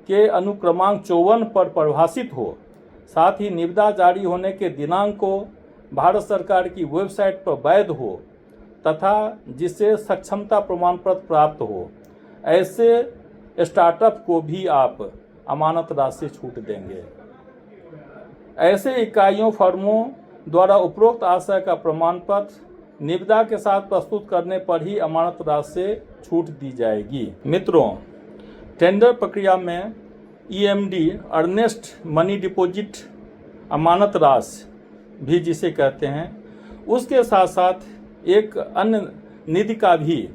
के अनुक्रमांक 54 पर परिभाषित हो, साथ ही निविदा जारी होने के दिनांक को भारत सरकार की वेबसाइट पर वैध हो तथा जिसे सक्षमता प्रमाण पत्र प्राप्त हो, ऐसे स्टार्टअप को भी आप अमानत राशि छूट देंगे। ऐसे इकाइयों फर्मों द्वारा उपरोक्त आशय का प्रमाण पत्र निविदा के साथ प्रस्तुत करने पर ही अमानत राशि से छूट दी जाएगी। मित्रों, टेंडर प्रक्रिया में ईएमडी अर्नेस्ट मनी डिपॉजिट अमानत राशि भी जिसे कहते हैं, उसके साथ साथ एक अन्य निधि का भी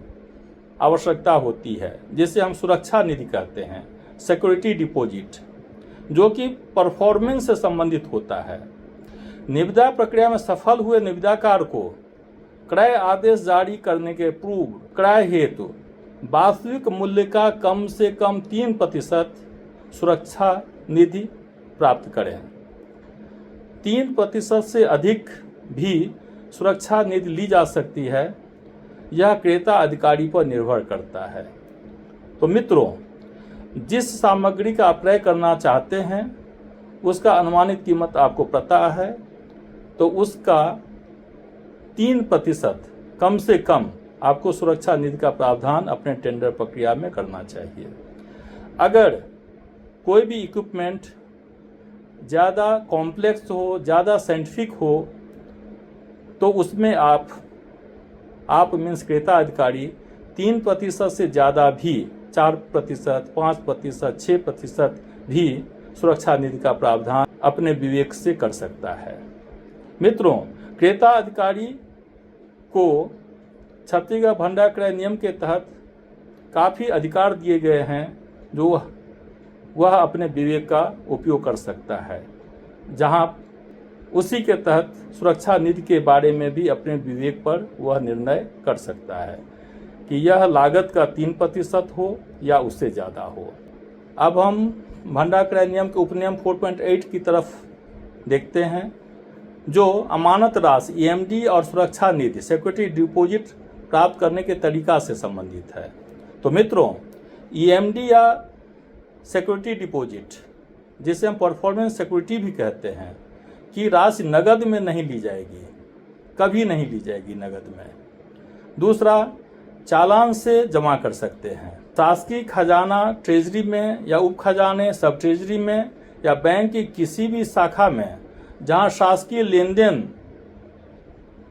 आवश्यकता होती है जिसे हम सुरक्षा निधि कहते हैं, सिक्योरिटी डिपॉजिट, जो कि परफॉर्मेंस से संबंधित होता है। निविदा प्रक्रिया में सफल हुए निविदाकार को क्रय आदेश जारी करने के पूर्व क्रय हेतु वास्तविक मूल्य का कम से कम 3% सुरक्षा निधि प्राप्त करें। 3% से अधिक भी सुरक्षा निधि ली जा सकती है, यह क्रेता अधिकारी पर निर्भर करता है। तो मित्रों, जिस सामग्री का आप क्रय करना चाहते हैं उसका अनुमानित कीमत आपको पता है, तो उसका 3% कम से कम आपको सुरक्षा निधि का प्रावधान अपने टेंडर प्रक्रिया में करना चाहिए। अगर कोई भी इक्विपमेंट ज़्यादा कॉम्प्लेक्स हो, ज़्यादा साइंटिफिक हो, तो उसमें आप मीन्स क्रेता अधिकारी 3% से ज़्यादा भी 4%, 5%, 6% भी सुरक्षा निधि का प्रावधान अपने विवेक से कर सकता है। मित्रों, क्रेता अधिकारी को छत्तीसगढ़ भंडार क्रय नियम के तहत काफ़ी अधिकार दिए गए हैं जो वह अपने विवेक का उपयोग कर सकता है, जहां उसी के तहत सुरक्षा निधि के बारे में भी अपने विवेक पर वह निर्णय कर सकता है कि यह लागत का 3% हो या उससे ज़्यादा हो। अब हम भंडार क्रय नियम के उपनियम 4.8 की तरफ देखते हैं, जो अमानत राशि EMD और सुरक्षा निधि सिक्योरिटी डिपॉजिट प्राप्त करने के तरीका से संबंधित है। तो मित्रों, EMD या सिक्योरिटी डिपॉजिट, जिसे हम परफॉर्मेंस सिक्योरिटी भी कहते हैं, की राशि नगद में नहीं ली जाएगी, कभी नहीं ली जाएगी नगद में। दूसरा, चालान से जमा कर सकते हैं। शासकीय खजाना ट्रेजरी में या उप खजाने सब ट्रेजरी में या बैंक की किसी भी शाखा में जहां शासकीय लेन देन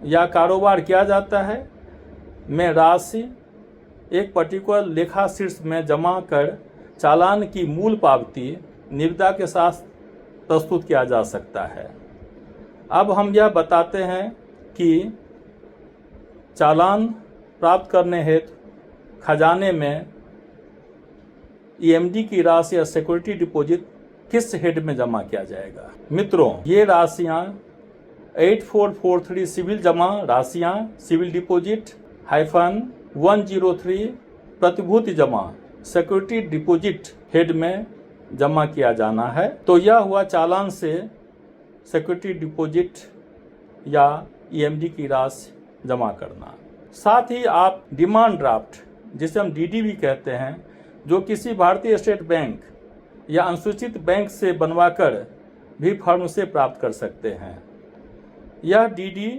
या कारोबार किया जाता है में राशि एक पर्टिकुलर लेखा शीर्ष में जमा कर चालान की मूल पावती निविदा के साथ प्रस्तुत किया जा सकता है। अब हम यह बताते हैं कि चालान प्राप्त करने हेतु खजाने में EMD की राशि या सिक्योरिटी डिपॉजिट किस हेड में जमा किया जाएगा। मित्रों, ये राशियां 8443 सिविल जमा राशियां सिविल डिपॉजिट -103 प्रतिभूति जमा सिक्योरिटी डिपॉजिट हेड में जमा किया जाना है। तो यह हुआ चालान से सिक्योरिटी डिपॉजिट या EMD की राशि जमा करना। साथ ही आप डिमांड ड्राफ्ट, जिसे हम DD भी कहते हैं, जो किसी भारतीय स्टेट बैंक या अनुसूचित बैंक से बनवाकर भी फर्म से प्राप्त कर सकते हैं। यह DD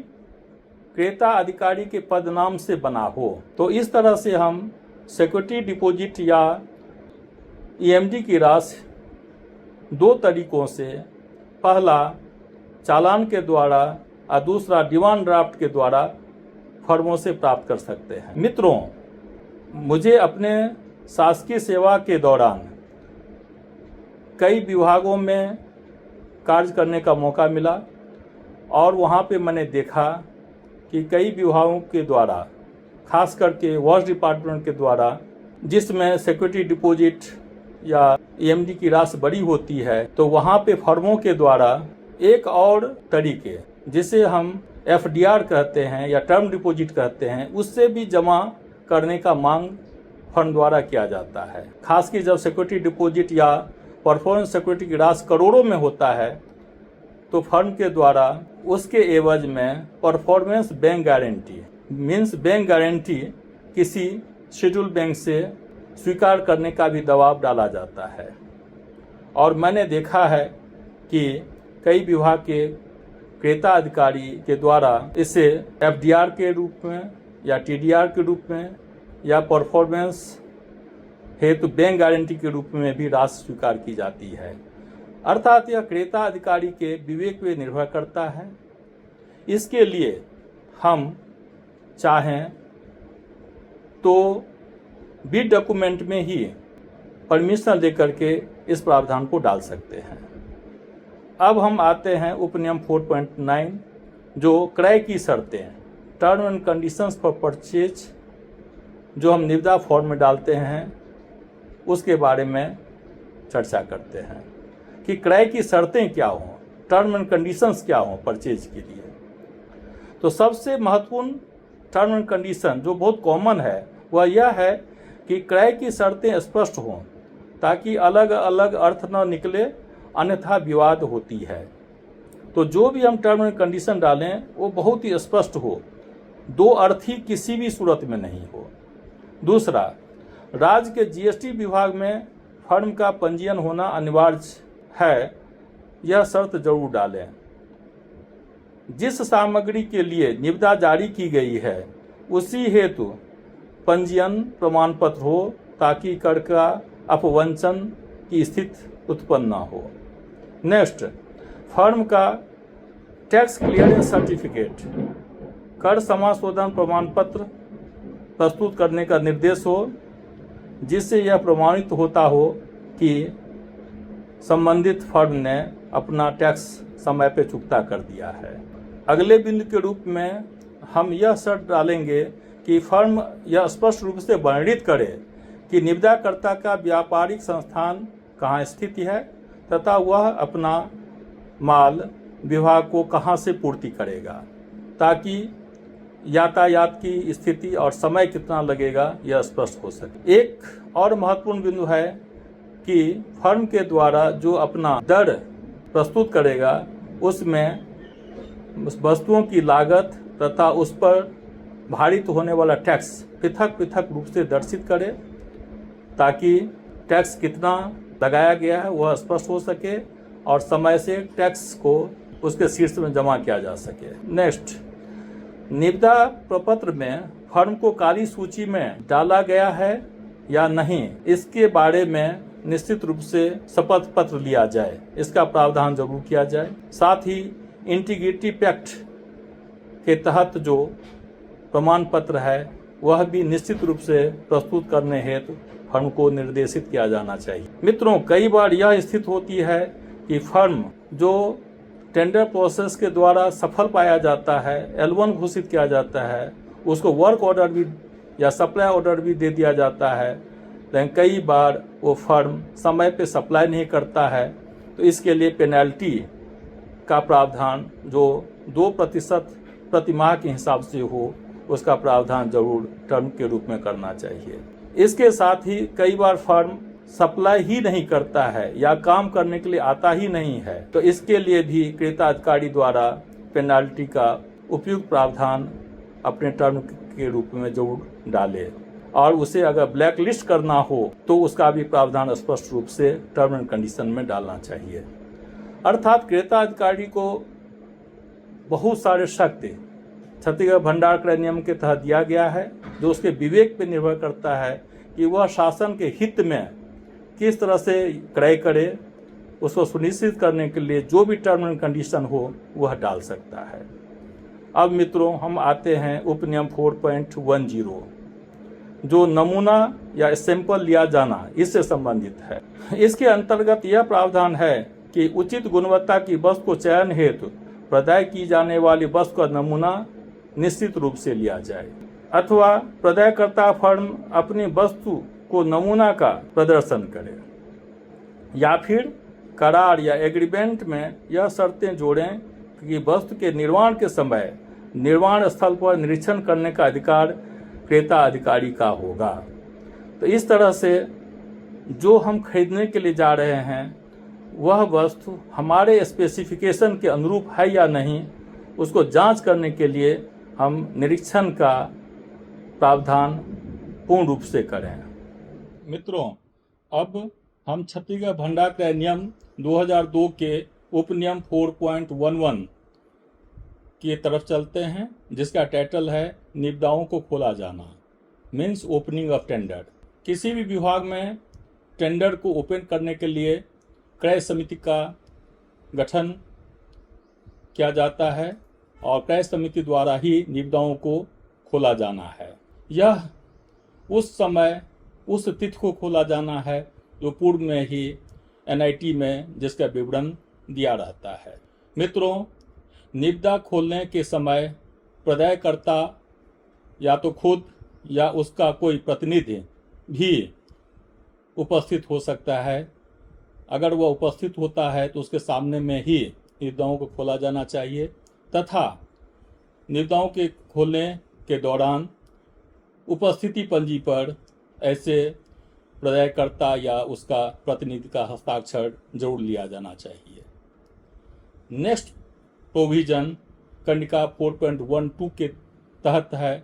क्रेता अधिकारी के पद नाम से बना हो। तो इस तरह से हम सिक्योरिटी डिपॉजिट या EMD की राशि दो तरीकों से, पहला चालान के द्वारा और दूसरा डिमांड ड्राफ्ट के द्वारा फर्मों से प्राप्त कर सकते हैं। मित्रों, मुझे अपने शासकीय सेवा के दौरान कई विभागों में कार्य करने का मौका मिला और वहाँ पे मैंने देखा कि कई विभागों के द्वारा, खास करके वॉच डिपार्टमेंट के द्वारा, जिसमें सिक्योरिटी डिपॉजिट या EMD की राशि बड़ी होती है, तो वहाँ पे फर्मों के द्वारा एक और तरीके, जिसे हम FDR कहते हैं या टर्म डिपॉजिट कहते हैं, उससे भी जमा करने का मांग फर्म द्वारा किया जाता है। खासकर जब सिक्योरिटी डिपॉजिट या परफॉर्मेंस सिक्योरिटी की राशि करोड़ों में होता है, तो फर्म के द्वारा उसके एवज में performance bank guarantee means bank guarantee किसी शेड्यूल बैंक से स्वीकार करने का भी दबाव डाला जाता है। और मैंने देखा है कि कई विभाग के क्रेता अधिकारी के द्वारा इसे FDR के रूप में या TDR के रूप में या परफॉर्मेंस हेतु बैंक गारंटी के रूप में भी राशि स्वीकार की जाती है। अर्थात यह क्रेता अधिकारी के विवेक पे निर्भर करता है। इसके लिए हम चाहें तो बिड डॉक्यूमेंट में ही परमिशन लेकर के इस प्रावधान को डाल सकते हैं। अब हम आते हैं उपनियम 4.9, जो क्रय की शर्तें, term and conditions for purchase, जो हम निविदा फॉर्म में डालते हैं, उसके बारे में चर्चा करते हैं कि क्रय की शर्तें क्या हों, टर्म एंड कंडीशंस क्या हों परचेज के लिए। तो सबसे महत्वपूर्ण टर्म एंड कंडीशन जो बहुत कॉमन है वह यह है कि क्रय की शर्तें स्पष्ट हों, ताकि अलग अलग अर्थ न निकले, अन्यथा विवाद होती है। तो जो भी हम टर्म एंड कंडीशन डालें वो बहुत ही स्पष्ट हो, दो अर्थी किसी भी सूरत में नहीं हो। दूसरा, राज्य के GST विभाग में फर्म का पंजीयन होना अनिवार्य है, यह शर्त जरूर डालें। जिस सामग्री के लिए निविदा जारी की गई है उसी हेतु पंजीयन प्रमाण पत्र हो, ताकि कर का अपवंचन की स्थिति उत्पन्न न हो। नेक्स्ट, फर्म का टैक्स क्लियरेंस सर्टिफिकेट, कर समाशोधन प्रमाण पत्र प्रस्तुत करने का निर्देश हो, जिससे यह प्रमाणित होता हो कि संबंधित फर्म ने अपना टैक्स समय पर चुकता कर दिया है। अगले बिंदु के रूप में हम यह शर्त डालेंगे कि फर्म यह स्पष्ट रूप से वर्णित करे कि निविदाकर्ता का व्यापारिक संस्थान कहाँ स्थित है तथा वह अपना माल विभाग को कहाँ से पूर्ति करेगा, ताकि यातायात की स्थिति और समय कितना लगेगा यह स्पष्ट हो सके। एक और महत्वपूर्ण बिंदु है कि फर्म के द्वारा जो अपना दर प्रस्तुत करेगा उसमें वस्तुओं की लागत तथा उस पर भारित होने वाला टैक्स पृथक पृथक रूप से दर्शित करे, ताकि टैक्स कितना लगाया गया है वह स्पष्ट हो सके और समय से टैक्स को उसके शीर्ष में जमा किया जा सके। नेक्स्ट, निविदा प्रपत्र में फर्म को काली सूची में डाला गया है या नहीं, इसके बारे में निश्चित रूप से शपथ पत्र लिया जाए, इसका प्रावधान जरूर किया जाए। साथ ही इंटीग्रिटी पैक्ट के तहत जो प्रमाण पत्र है वह भी निश्चित रूप से प्रस्तुत करने हेतु फर्म को निर्देशित किया जाना चाहिए। मित्रों, कई बार यह स्थिति होती है कि फर्म जो टेंडर प्रोसेस के द्वारा सफल पाया जाता है, L1 घोषित किया जाता है, उसको वर्क ऑर्डर भी या सप्लाई ऑर्डर भी दे दिया जाता है, लेकिन कई बार वो फर्म समय पे सप्लाई नहीं करता है, तो इसके लिए पेनल्टी का प्रावधान जो 2% प्रति माह के हिसाब से हो, उसका प्रावधान जरूर टर्म के रूप में करना चाहिए। इसके साथ ही कई बार फर्म सप्लाई ही नहीं करता है या काम करने के लिए आता ही नहीं है, तो इसके लिए भी क्रेता अधिकारी द्वारा पेनाल्टी का उपयुक्त प्रावधान अपने टर्म के रूप में जरूर डाले, और उसे अगर ब्लैक लिस्ट करना हो तो उसका भी प्रावधान स्पष्ट रूप से टर्म एंड कंडीशन में डालना चाहिए। अर्थात क्रेता अधिकारी को बहुत सारे शक्ति छत्तीसगढ़ भंडार क्रय नियम के तहत दिया गया है, जो उसके विवेक पर निर्भर करता है कि वह शासन के हित में किस तरह से क्रय करे। उसको सुनिश्चित करने के लिए जो भी टर्म एंड कंडीशन हो वह डाल सकता है। अब मित्रों, हम आते हैं उपनियम 4.10 जो नमूना या सैंपल लिया जाना इससे संबंधित है। इसके अंतर्गत यह प्रावधान है कि उचित गुणवत्ता की वस्तु को चयन हेतु प्रदाय की जाने वाली वस्तु का नमूना निश्चित रूप से लिया जाए, अथवा प्रदायकर्ता फर्म अपनी वस्तु को नमूना का प्रदर्शन करे, या फिर करार या एग्रीमेंट में यह शर्तें जोड़ें कि वस्तु के निर्माण के समय निर्माण स्थल पर निरीक्षण करने का अधिकार क्रेता अधिकारी का होगा। तो इस तरह से जो हम खरीदने के लिए जा रहे हैं वह वस्तु हमारे स्पेसिफिकेशन के अनुरूप है या नहीं, उसको जांच करने के लिए हम निरीक्षण का प्रावधान पूर्ण रूप से करें। मित्रों, अब हम छत्तीसगढ़ भंडार क्रय नियम 2002 के उपनियम 4.11 की तरफ चलते हैं, जिसका टाइटल है निविदाओं को खोला जाना, मीन्स ओपनिंग ऑफ टेंडर। किसी भी विभाग में टेंडर को ओपन करने के लिए क्रय समिति का गठन किया जाता है और क्रय समिति द्वारा ही निविदाओं को खोला जाना है। यह उस समय उस तिथि को खोला जाना है जो पूर्व में ही NIT में जिसका विवरण दिया रहता है। मित्रों, निविदा खोलने के समय प्रदायकर्ता या तो खुद या उसका कोई प्रतिनिधि भी उपस्थित हो सकता है। अगर वह उपस्थित होता है तो उसके सामने में ही निविदाओं को खोला जाना चाहिए, तथा निविदाओं के खोलने के दौरान उपस्थिति पंजी पर ऐसे प्रदायकर्ता या उसका प्रतिनिधि का हस्ताक्षर जरूर लिया जाना चाहिए। नेक्स्ट प्रोविजन कंडिका 4.12 के तहत है,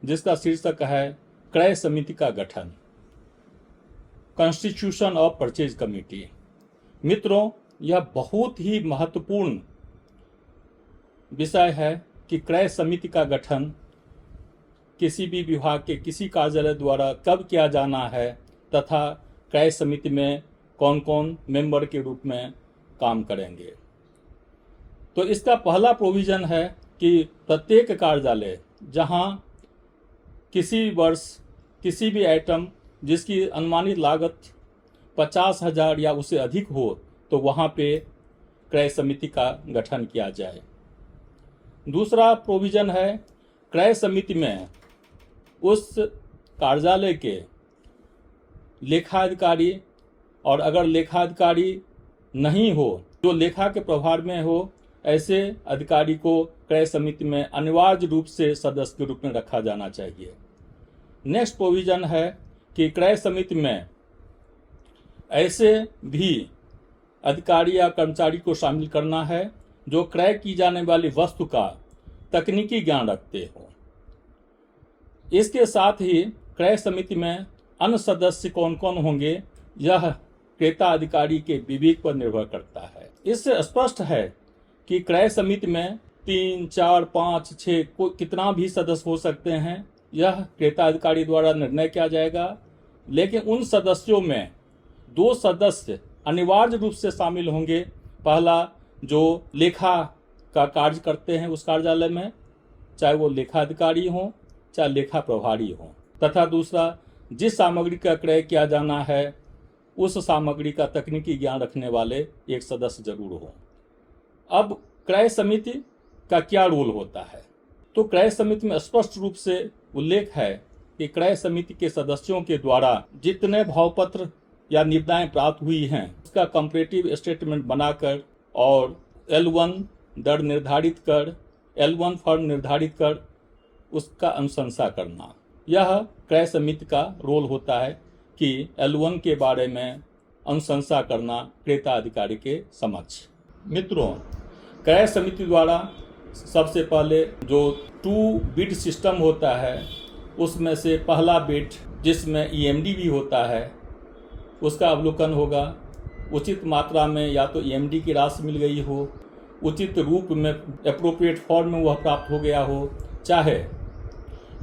जिसका शीर्षक है क्रय समिति का गठन, कॉन्स्टिट्यूशन ऑफ परचेज कमेटी। मित्रों, यह बहुत ही महत्वपूर्ण विषय है कि क्रय समिति का गठन किसी भी विभाग के किसी कार्यालय द्वारा कब किया जाना है, तथा क्रय समिति में कौन कौन मेंबर के रूप में काम करेंगे। तो इसका पहला प्रोविज़न है कि प्रत्येक कार्यालय जहां किसी वर्ष किसी भी आइटम जिसकी अनुमानित लागत 50,000 या उससे अधिक हो, तो वहां पे क्रय समिति का गठन किया जाए। दूसरा प्रोविज़न है क्रय समिति में उस कार्यालय के लेखाधिकारी, और अगर लेखाधिकारी नहीं हो, जो लेखा के प्रभार में हो, ऐसे अधिकारी को क्रय समिति में अनिवार्य रूप से सदस्य के रूप में रखा जाना चाहिए। नेक्स्ट प्रोविजन है कि क्रय समिति में ऐसे भी अधिकारी या कर्मचारी को शामिल करना है जो क्रय की जाने वाली वस्तु का तकनीकी ज्ञान रखते हो। इसके साथ ही क्रय समिति में अन्य सदस्य कौन कौन होंगे, यह क्रेता अधिकारी के विवेक पर निर्भर करता है। इससे स्पष्ट है कि क्रय समिति में 3, 4, 5, 6 कितना भी सदस्य हो सकते हैं, यह क्रेता अधिकारी द्वारा निर्णय किया जाएगा। लेकिन उन सदस्यों में 2 सदस्य अनिवार्य रूप से शामिल होंगे। पहला, जो लेखा का कार्य करते हैं उस कार्यालय में, चाहे वो लेखा अधिकारी हो चाहे लेखा प्रभारी हो, तथा दूसरा, जिस सामग्री का क्रय किया जाना है उस सामग्री का तकनीकी ज्ञान रखने वाले एक सदस्य जरूर हो। अब क्रय समिति का क्या रोल होता है, तो क्रय समिति में स्पष्ट रूप से उल्लेख है कि क्रय समिति के सदस्यों के द्वारा जितने भावपत्र या निविदाएं प्राप्त हुई हैं उसका कंपैरेटिव स्टेटमेंट बनाकर और L1 दर निर्धारित कर, L1 फर्म निर्धारित कर उसका अनुशंसा करना, यह क्रय समिति का रोल होता है कि L1 के बारे में अनुशंसा करना क्रेता अधिकारी के समक्ष। मित्रों, क्रय समिति द्वारा सबसे पहले जो 2 बिड सिस्टम होता है उसमें से पहला बिड, जिसमें EMD भी होता है, उसका अवलोकन होगा। उचित मात्रा में या तो EMD की राशि मिल गई हो, उचित रूप में एप्रोप्रिएट फॉर्म में वह प्राप्त हो गया हो, चाहे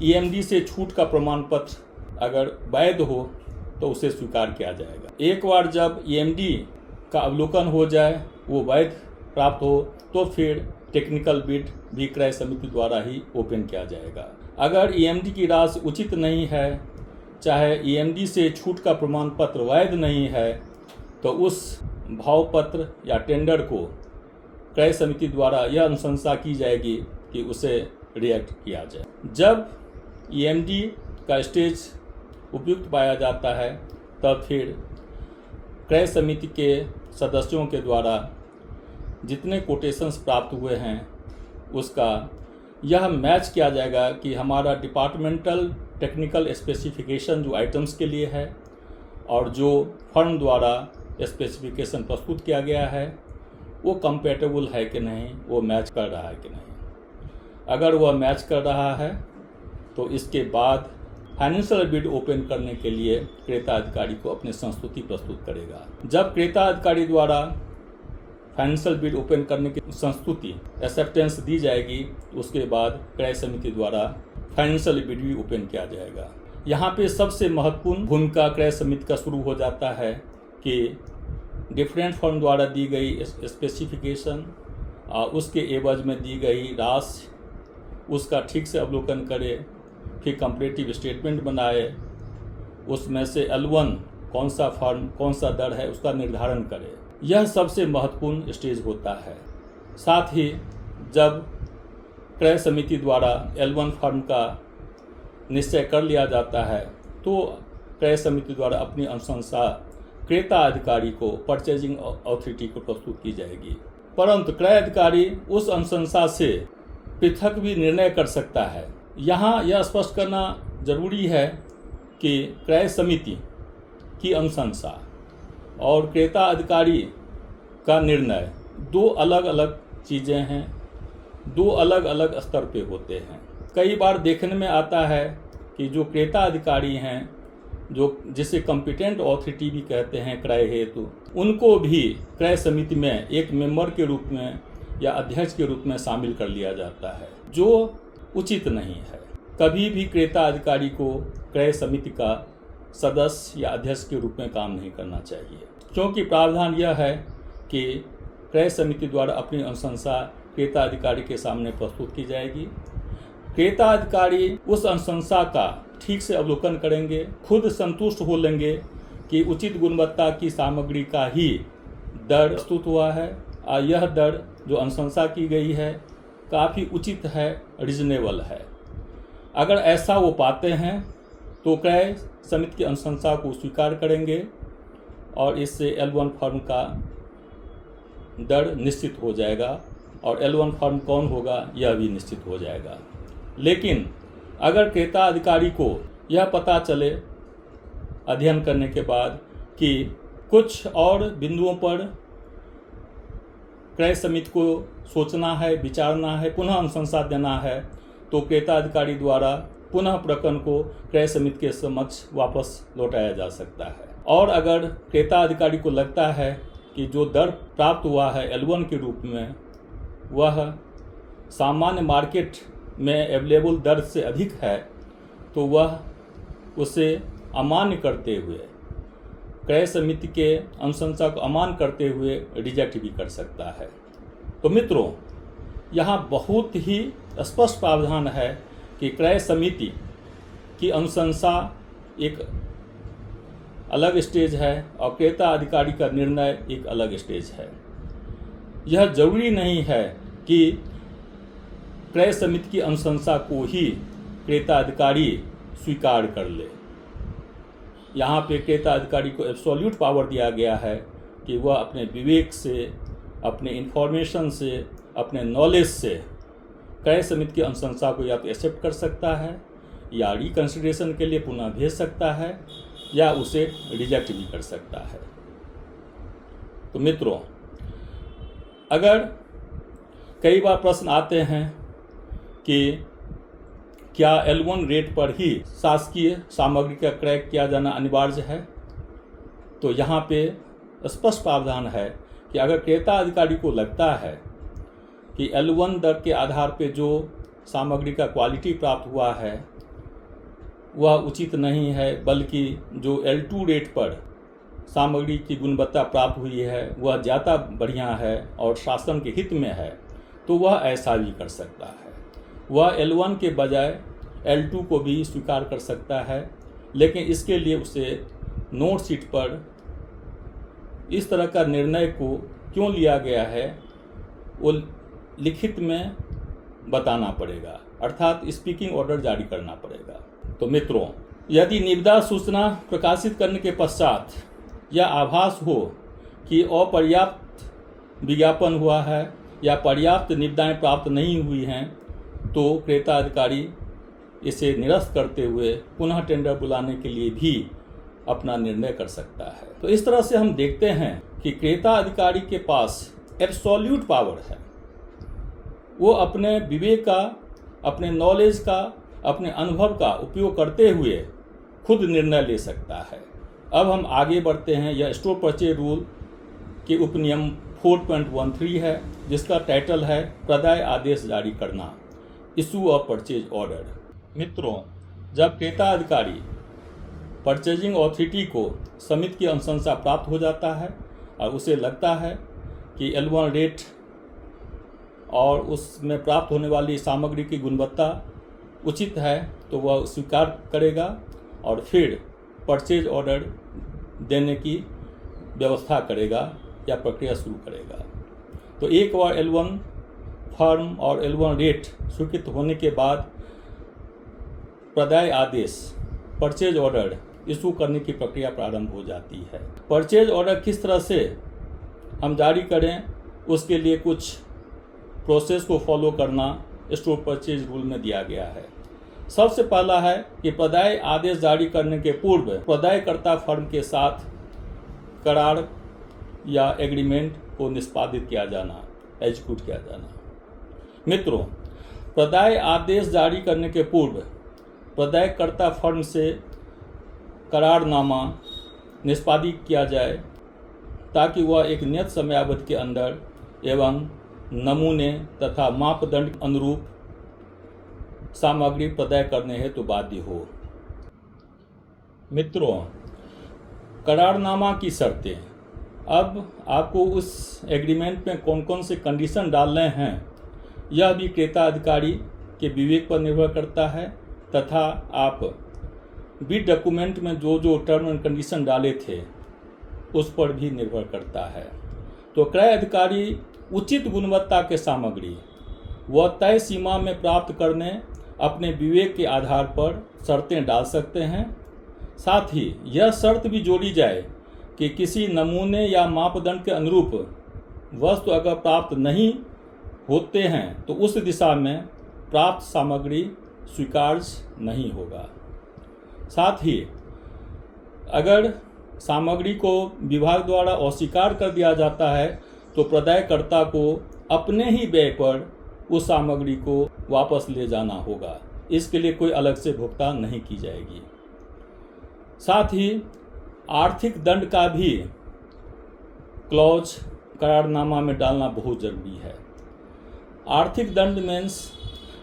EMD से छूट का प्रमाण पत्र अगर वैध हो तो उसे स्वीकार किया जाएगा। एक बार जब EMD का अवलोकन हो जाए, वो वैध प्राप्त हो, तो फिर टेक्निकल बिड भी क्रय समिति द्वारा ही ओपन किया जाएगा। अगर EMD की राशि उचित नहीं है, चाहे EMD से छूट का प्रमाण पत्र वैध नहीं है, तो उस भाव पत्र या टेंडर को क्रय समिति द्वारा यह अनुशंसा की जाएगी कि उसे रिजेक्ट किया जाए। जब EMD का स्टेज उपयुक्त पाया जाता है, तब फिर क्रय समिति के सदस्यों के द्वारा जितने कोटेशंस प्राप्त हुए हैं उसका यह मैच किया जाएगा कि हमारा डिपार्टमेंटल टेक्निकल स्पेसिफिकेशन जो आइटम्स के लिए है और जो फर्म द्वारा स्पेसिफिकेशन प्रस्तुत किया गया है वो कंपैटिबल है कि नहीं, वो मैच कर रहा है कि नहीं। अगर वह मैच कर रहा है तो इसके बाद फाइनेंशियल बिड ओपन करने के लिए क्रेता अधिकारी को अपनी संस्तुति प्रस्तुत करेगा। जब क्रेता अधिकारी द्वारा फाइनेंशियल बिड ओपन करने की संस्तुति एक्सेप्टेंस दी जाएगी, उसके बाद क्रय समिति द्वारा फाइनेंशियल बिड भी ओपन किया जाएगा। यहाँ पे सबसे महत्वपूर्ण भूमिका क्रय समिति का शुरू हो जाता है कि डिफरेंट फर्म द्वारा दी गई स्पेसिफिकेशन, उसके एवज में दी गई राशि, उसका ठीक से अवलोकन करे, फिर कंपैरेटिव स्टेटमेंट बनाए, उसमें से L1 कौन सा फर्म कौन सा दर है उसका निर्धारण करे। यह सबसे महत्वपूर्ण स्टेज होता है। साथ ही जब क्रय समिति द्वारा L1 फर्म का निश्चय कर लिया जाता है तो क्रय समिति द्वारा अपनी अनुशंसा क्रेता अधिकारी को, परचेजिंग अथॉरिटी को प्रस्तुत की जाएगी। परंतु क्रय अधिकारी उस अनुशंसा से पृथक भी निर्णय कर सकता है। यहाँ यह स्पष्ट करना जरूरी है कि क्रय समिति की अनुशंसा और क्रेता अधिकारी का निर्णय 2 अलग अलग चीज़ें हैं, 2 अलग अलग स्तर पे होते हैं। कई बार देखने में आता है कि जो क्रेता अधिकारी हैं, जो जिसे कॉम्पिटेंट अथॉरिटी भी कहते हैं क्रय हेतु, उनको भी क्रय समिति में एक मेंबर के रूप में या अध्यक्ष के रूप में शामिल कर लिया जाता है, जो उचित नहीं है। कभी भी क्रेता अधिकारी को क्रय समिति का सदस्य या अध्यक्ष के रूप में काम नहीं करना चाहिए, क्योंकि प्रावधान यह है कि क्रय समिति द्वारा अपनी अनुशंसा क्रेता अधिकारी के सामने प्रस्तुत की जाएगी। क्रेता अधिकारी उस अनुशंसा का ठीक से अवलोकन करेंगे, खुद संतुष्ट हो लेंगे कि उचित गुणवत्ता की सामग्री का ही दर प्रस्तुत हुआ है और यह दर जो अनुशंसा की गई है काफ़ी उचित है, रिजनेबल है। अगर ऐसा वो पाते हैं तो क्रय समिति की अनुशंसा को स्वीकार करेंगे और इससे L1 फर्म का दर निश्चित हो जाएगा और L1 फर्म कौन होगा यह भी निश्चित हो जाएगा। लेकिन अगर क्रेता अधिकारी को यह पता चले अध्ययन करने के बाद कि कुछ और बिंदुओं पर क्रय समिति को सोचना है, विचारना है, पुनः अनुशंसा देना है, तो क्रेता अधिकारी द्वारा पुनः प्रकरण को क्रय समिति के समक्ष वापस लौटाया जा सकता है। और अगर क्रेता अधिकारी को लगता है कि जो दर प्राप्त हुआ है L1 के रूप में वह सामान्य मार्केट में अवेलेबल दर से अधिक है, तो वह उसे अमान्य करते हुए, क्रय समिति के अनुशंसा को अमान्य करते हुए रिजेक्ट भी कर सकता है। तो मित्रों, यहाँ बहुत ही स्पष्ट प्रावधान है कि क्रय समिति की अनुशंसा एक अलग स्टेज है और क्रेता अधिकारी का निर्णय एक अलग स्टेज है। यह जरूरी नहीं है कि क्रय समिति की अनुशंसा को ही क्रेता अधिकारी स्वीकार कर ले। यहाँ पे क्रेता अधिकारी को एब्सोल्यूट पावर दिया गया है कि वह अपने विवेक से, अपने इंफॉर्मेशन से, अपने नॉलेज से क्रय समिति की अनुशंसा को या तो एक्सेप्ट कर सकता है या रिकंसिडरेशन के लिए पुनः भेज सकता है या उसे रिजेक्ट भी कर सकता है। तो मित्रों, अगर कई बार प्रश्न आते हैं कि क्या L1 रेट पर ही शासकीय सामग्री का क्रय किया जाना अनिवार्य है, तो यहाँ पे स्पष्ट प्रावधान है कि अगर क्रेता अधिकारी को लगता है कि L1 दर के आधार पे जो सामग्री का क्वालिटी प्राप्त हुआ है वह उचित नहीं है, बल्कि जो L2 रेट पर सामग्री की गुणवत्ता प्राप्त हुई है वह ज़्यादा बढ़िया है और शासन के हित में है, तो वह ऐसा भी कर सकता है। वह L1 के बजाय L2 को भी स्वीकार कर सकता है, लेकिन इसके लिए उसे नोट शीट पर इस तरह का निर्णय को क्यों लिया गया है वो लिखित में बताना पड़ेगा, अर्थात स्पीकिंग ऑर्डर जारी करना पड़ेगा। तो मित्रों, यदि निविदा सूचना प्रकाशित करने के पश्चात यह आभास हो कि अपर्याप्त विज्ञापन हुआ है या पर्याप्त निविदाएं प्राप्त नहीं हुई हैं, तो क्रेता अधिकारी इसे निरस्त करते हुए पुनः टेंडर बुलाने के लिए भी अपना निर्णय कर सकता है। तो इस तरह से हम देखते हैं कि क्रेता अधिकारी के पास एब्सोल्यूट पावर है। वो अपने विवेक का, अपने नॉलेज का, अपने अनुभव का उपयोग करते हुए खुद निर्णय ले सकता है। अब हम आगे बढ़ते हैं। यह स्टोर परचेज रूल के उपनियम 4.13 है, जिसका टाइटल है प्रदाय आदेश जारी करना, इशू ऑफ परचेज ऑर्डर। मित्रों, जब क्रेता अधिकारी परचेजिंग अथॉरिटी को समिति की अनुशंसा प्राप्त हो जाता है और उसे लगता है कि L1 रेट और उसमें प्राप्त होने वाली सामग्री की गुणवत्ता उचित है, तो वह स्वीकार करेगा और फिर परचेज ऑर्डर देने की व्यवस्था करेगा या प्रक्रिया शुरू करेगा। तो एक बार L1 फर्म और L1 रेट स्वीकृत होने के बाद प्रदाय आदेश, परचेज ऑर्डर इशू करने की प्रक्रिया प्रारंभ हो जाती है। परचेज ऑर्डर किस तरह से हम जारी करें, उसके लिए कुछ प्रोसेस को फॉलो करना स्टोर परचेज रूल में दिया गया है। सबसे पहला है कि प्रदाय आदेश जारी करने के पूर्व प्रदायकर्ता फर्म के साथ करार या एग्रीमेंट को निष्पादित किया जाना, एग्जीक्यूट किया जाना। मित्रों, प्रदाय आदेश जारी करने के पूर्व प्रदायकर्ता फर्म से करारनामा निष्पादित किया जाए ताकि वह एक नियत समयावधि के अंदर एवं नमूने तथा मापदंड अनुरूप सामग्री प्रदाय करने हेतु बाध्य हो। मित्रों, करारनामा की शर्तें, अब आपको उस एग्रीमेंट में कौन कौन से कंडीशन डालने हैं यह भी क्रेता अधिकारी के विवेक पर निर्भर करता है तथा आप बिड डॉक्यूमेंट में जो जो टर्म एंड कंडीशन डाले थे उस पर भी निर्भर करता है। तो क्रय अधिकारी उचित गुणवत्ता के सामग्री वह तय सीमा में प्राप्त करने अपने विवेक के आधार पर शर्तें डाल सकते हैं। साथ ही यह शर्त भी जोड़ी जाए कि किसी नमूने या मापदंड के अनुरूप वस्तु अगर प्राप्त नहीं होते हैं तो उस दिशा में प्राप्त सामग्री स्वीकार्य नहीं होगा। साथ ही अगर सामग्री को विभाग द्वारा अस्वीकार कर दिया जाता है तो प्रदायकर्ता को अपने ही व्यय पर उस सामग्री को वापस ले जाना होगा। इसके लिए कोई अलग से भुगतान नहीं की जाएगी। साथ ही आर्थिक दंड का भी क्लॉज करारनामा में डालना बहुत जरूरी है। आर्थिक दंड मीन्स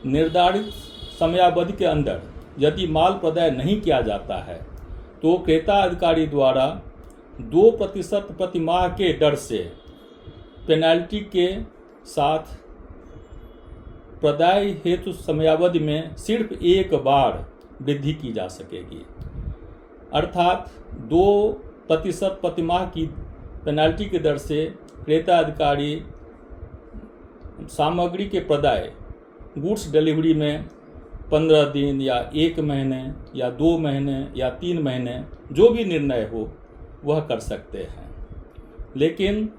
निर्धारित समयावधि के अंदर यदि माल प्रदाय नहीं किया जाता है तो क्रेता अधिकारी द्वारा 2% प्रति माह के दर से पेनाल्टी के साथ प्रदाय हेतु समयावधि में सिर्फ एक बार वृद्धि की जा सकेगी, अर्थात 2% प्रति माह की पेनाल्टी की दर से क्रेता अधिकारी सामग्री के प्रदाय गुड्स डिलीवरी में 15 दिन या 1 महीने या 2 महीने या 3 महीने जो भी निर्णय हो वह कर सकते हैं। लेकिन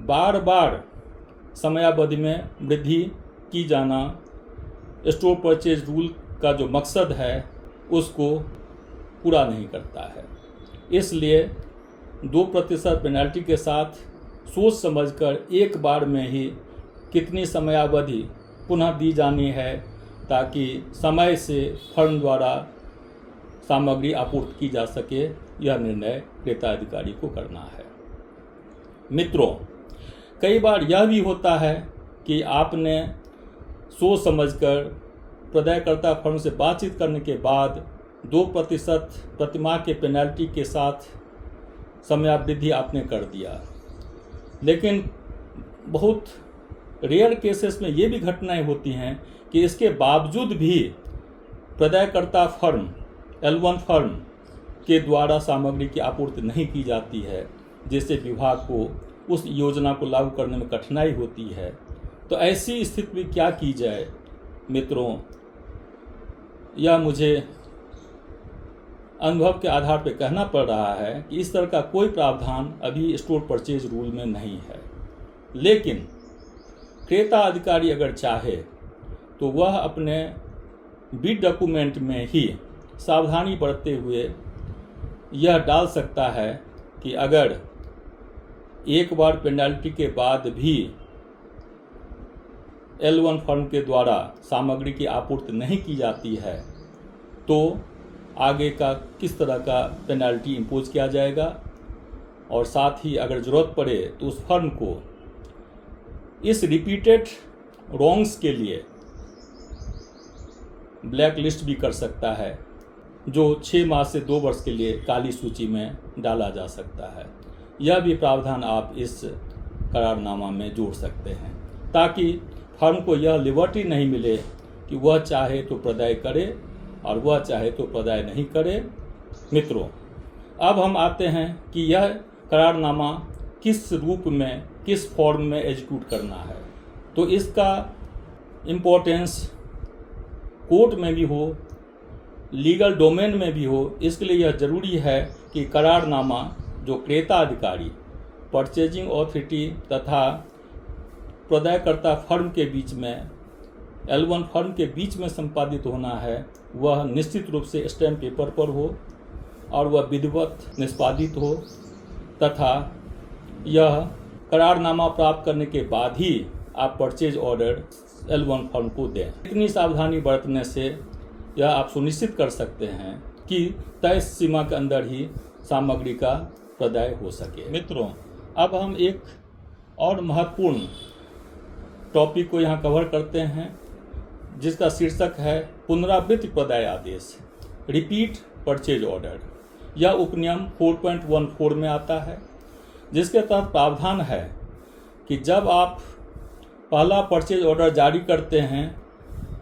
बार बार समयावधि में वृद्धि की जाना स्टोर परचेज रूल का जो मकसद है उसको पूरा नहीं करता है। इसलिए 2% पेनल्टी के साथ सोच समझकर एक बार में ही कितनी समयावधि पुनः दी जानी है ताकि समय से फर्म द्वारा सामग्री आपूर्ति की जा सके, यह निर्णय क्रेता अधिकारी को करना है। मित्रों, कई बार यह भी होता है कि आपने सोच समझकर प्रदायकर्ता फर्म से बातचीत करने के बाद 2% प्रतिमाह के पेनल्टी के साथ समयावधि आपने कर दिया। लेकिन बहुत रेयर केसेस में ये भी घटनाएं होती हैं कि इसके बावजूद भी प्रदायकर्ता फर्म L1 फर्म के द्वारा सामग्री की आपूर्ति नहीं की जाती है, जिससे विभाग को उस योजना को लागू करने में कठिनाई होती है। तो ऐसी स्थिति में क्या की जाए मित्रों, यह मुझे अनुभव के आधार पर कहना पड़ रहा है कि इस तरह का कोई प्रावधान अभी स्टोर परचेज रूल में नहीं है। लेकिन क्रेता अधिकारी अगर चाहे तो वह अपने बिड डॉक्यूमेंट में ही सावधानी बरतते हुए यह डाल सकता है कि अगर एक बार पेनल्टी के बाद भी L1 फर्म के द्वारा सामग्री की आपूर्ति नहीं की जाती है तो आगे का किस तरह का पेनल्टी इम्पोज किया जाएगा, और साथ ही अगर ज़रूरत पड़े तो उस फर्म को इस रिपीटेड रॉन्ग्स के लिए ब्लैक लिस्ट भी कर सकता है, जो 6 माह से 2 वर्ष के लिए काली सूची में डाला जा सकता है। यह भी प्रावधान आप इस करारनामा में जोड़ सकते हैं ताकि फर्म को यह लिबर्टी नहीं मिले कि वह चाहे तो प्रदाय करे और वह चाहे तो प्रदाय नहीं करे। मित्रों, अब हम आते हैं कि यह करारनामा किस रूप में, किस फॉर्म में एग्जीक्यूट करना है। तो इसका इम्पोर्टेंस कोर्ट में भी हो, लीगल डोमेन में भी हो, इसके लिए यह जरूरी है कि करारनामा जो क्रेता अधिकारी, परचेजिंग अथॉरिटी तथा प्रदायकर्ता फर्म के बीच में, L1 फर्म के बीच में संपादित होना है, वह निश्चित रूप से स्टैम्प पेपर पर हो और वह विधिवत निष्पादित हो तथा यह करारनामा प्राप्त करने के बाद ही आप परचेज ऑर्डर L1 फर्म को दें। इतनी सावधानी बरतने से यह आप सुनिश्चित कर सकते हैं कि तय सीमा के अंदर ही सामग्री का प्रदाय हो सके। मित्रों, अब हम एक और महत्वपूर्ण टॉपिक को यहाँ कवर करते हैं जिसका शीर्षक है पुनरावृत्ति प्रदाय आदेश, रिपीट परचेज ऑर्डर। यह उपनियम 4.14 में आता है, जिसके तहत प्रावधान है कि जब आप पहला परचेज ऑर्डर जारी करते हैं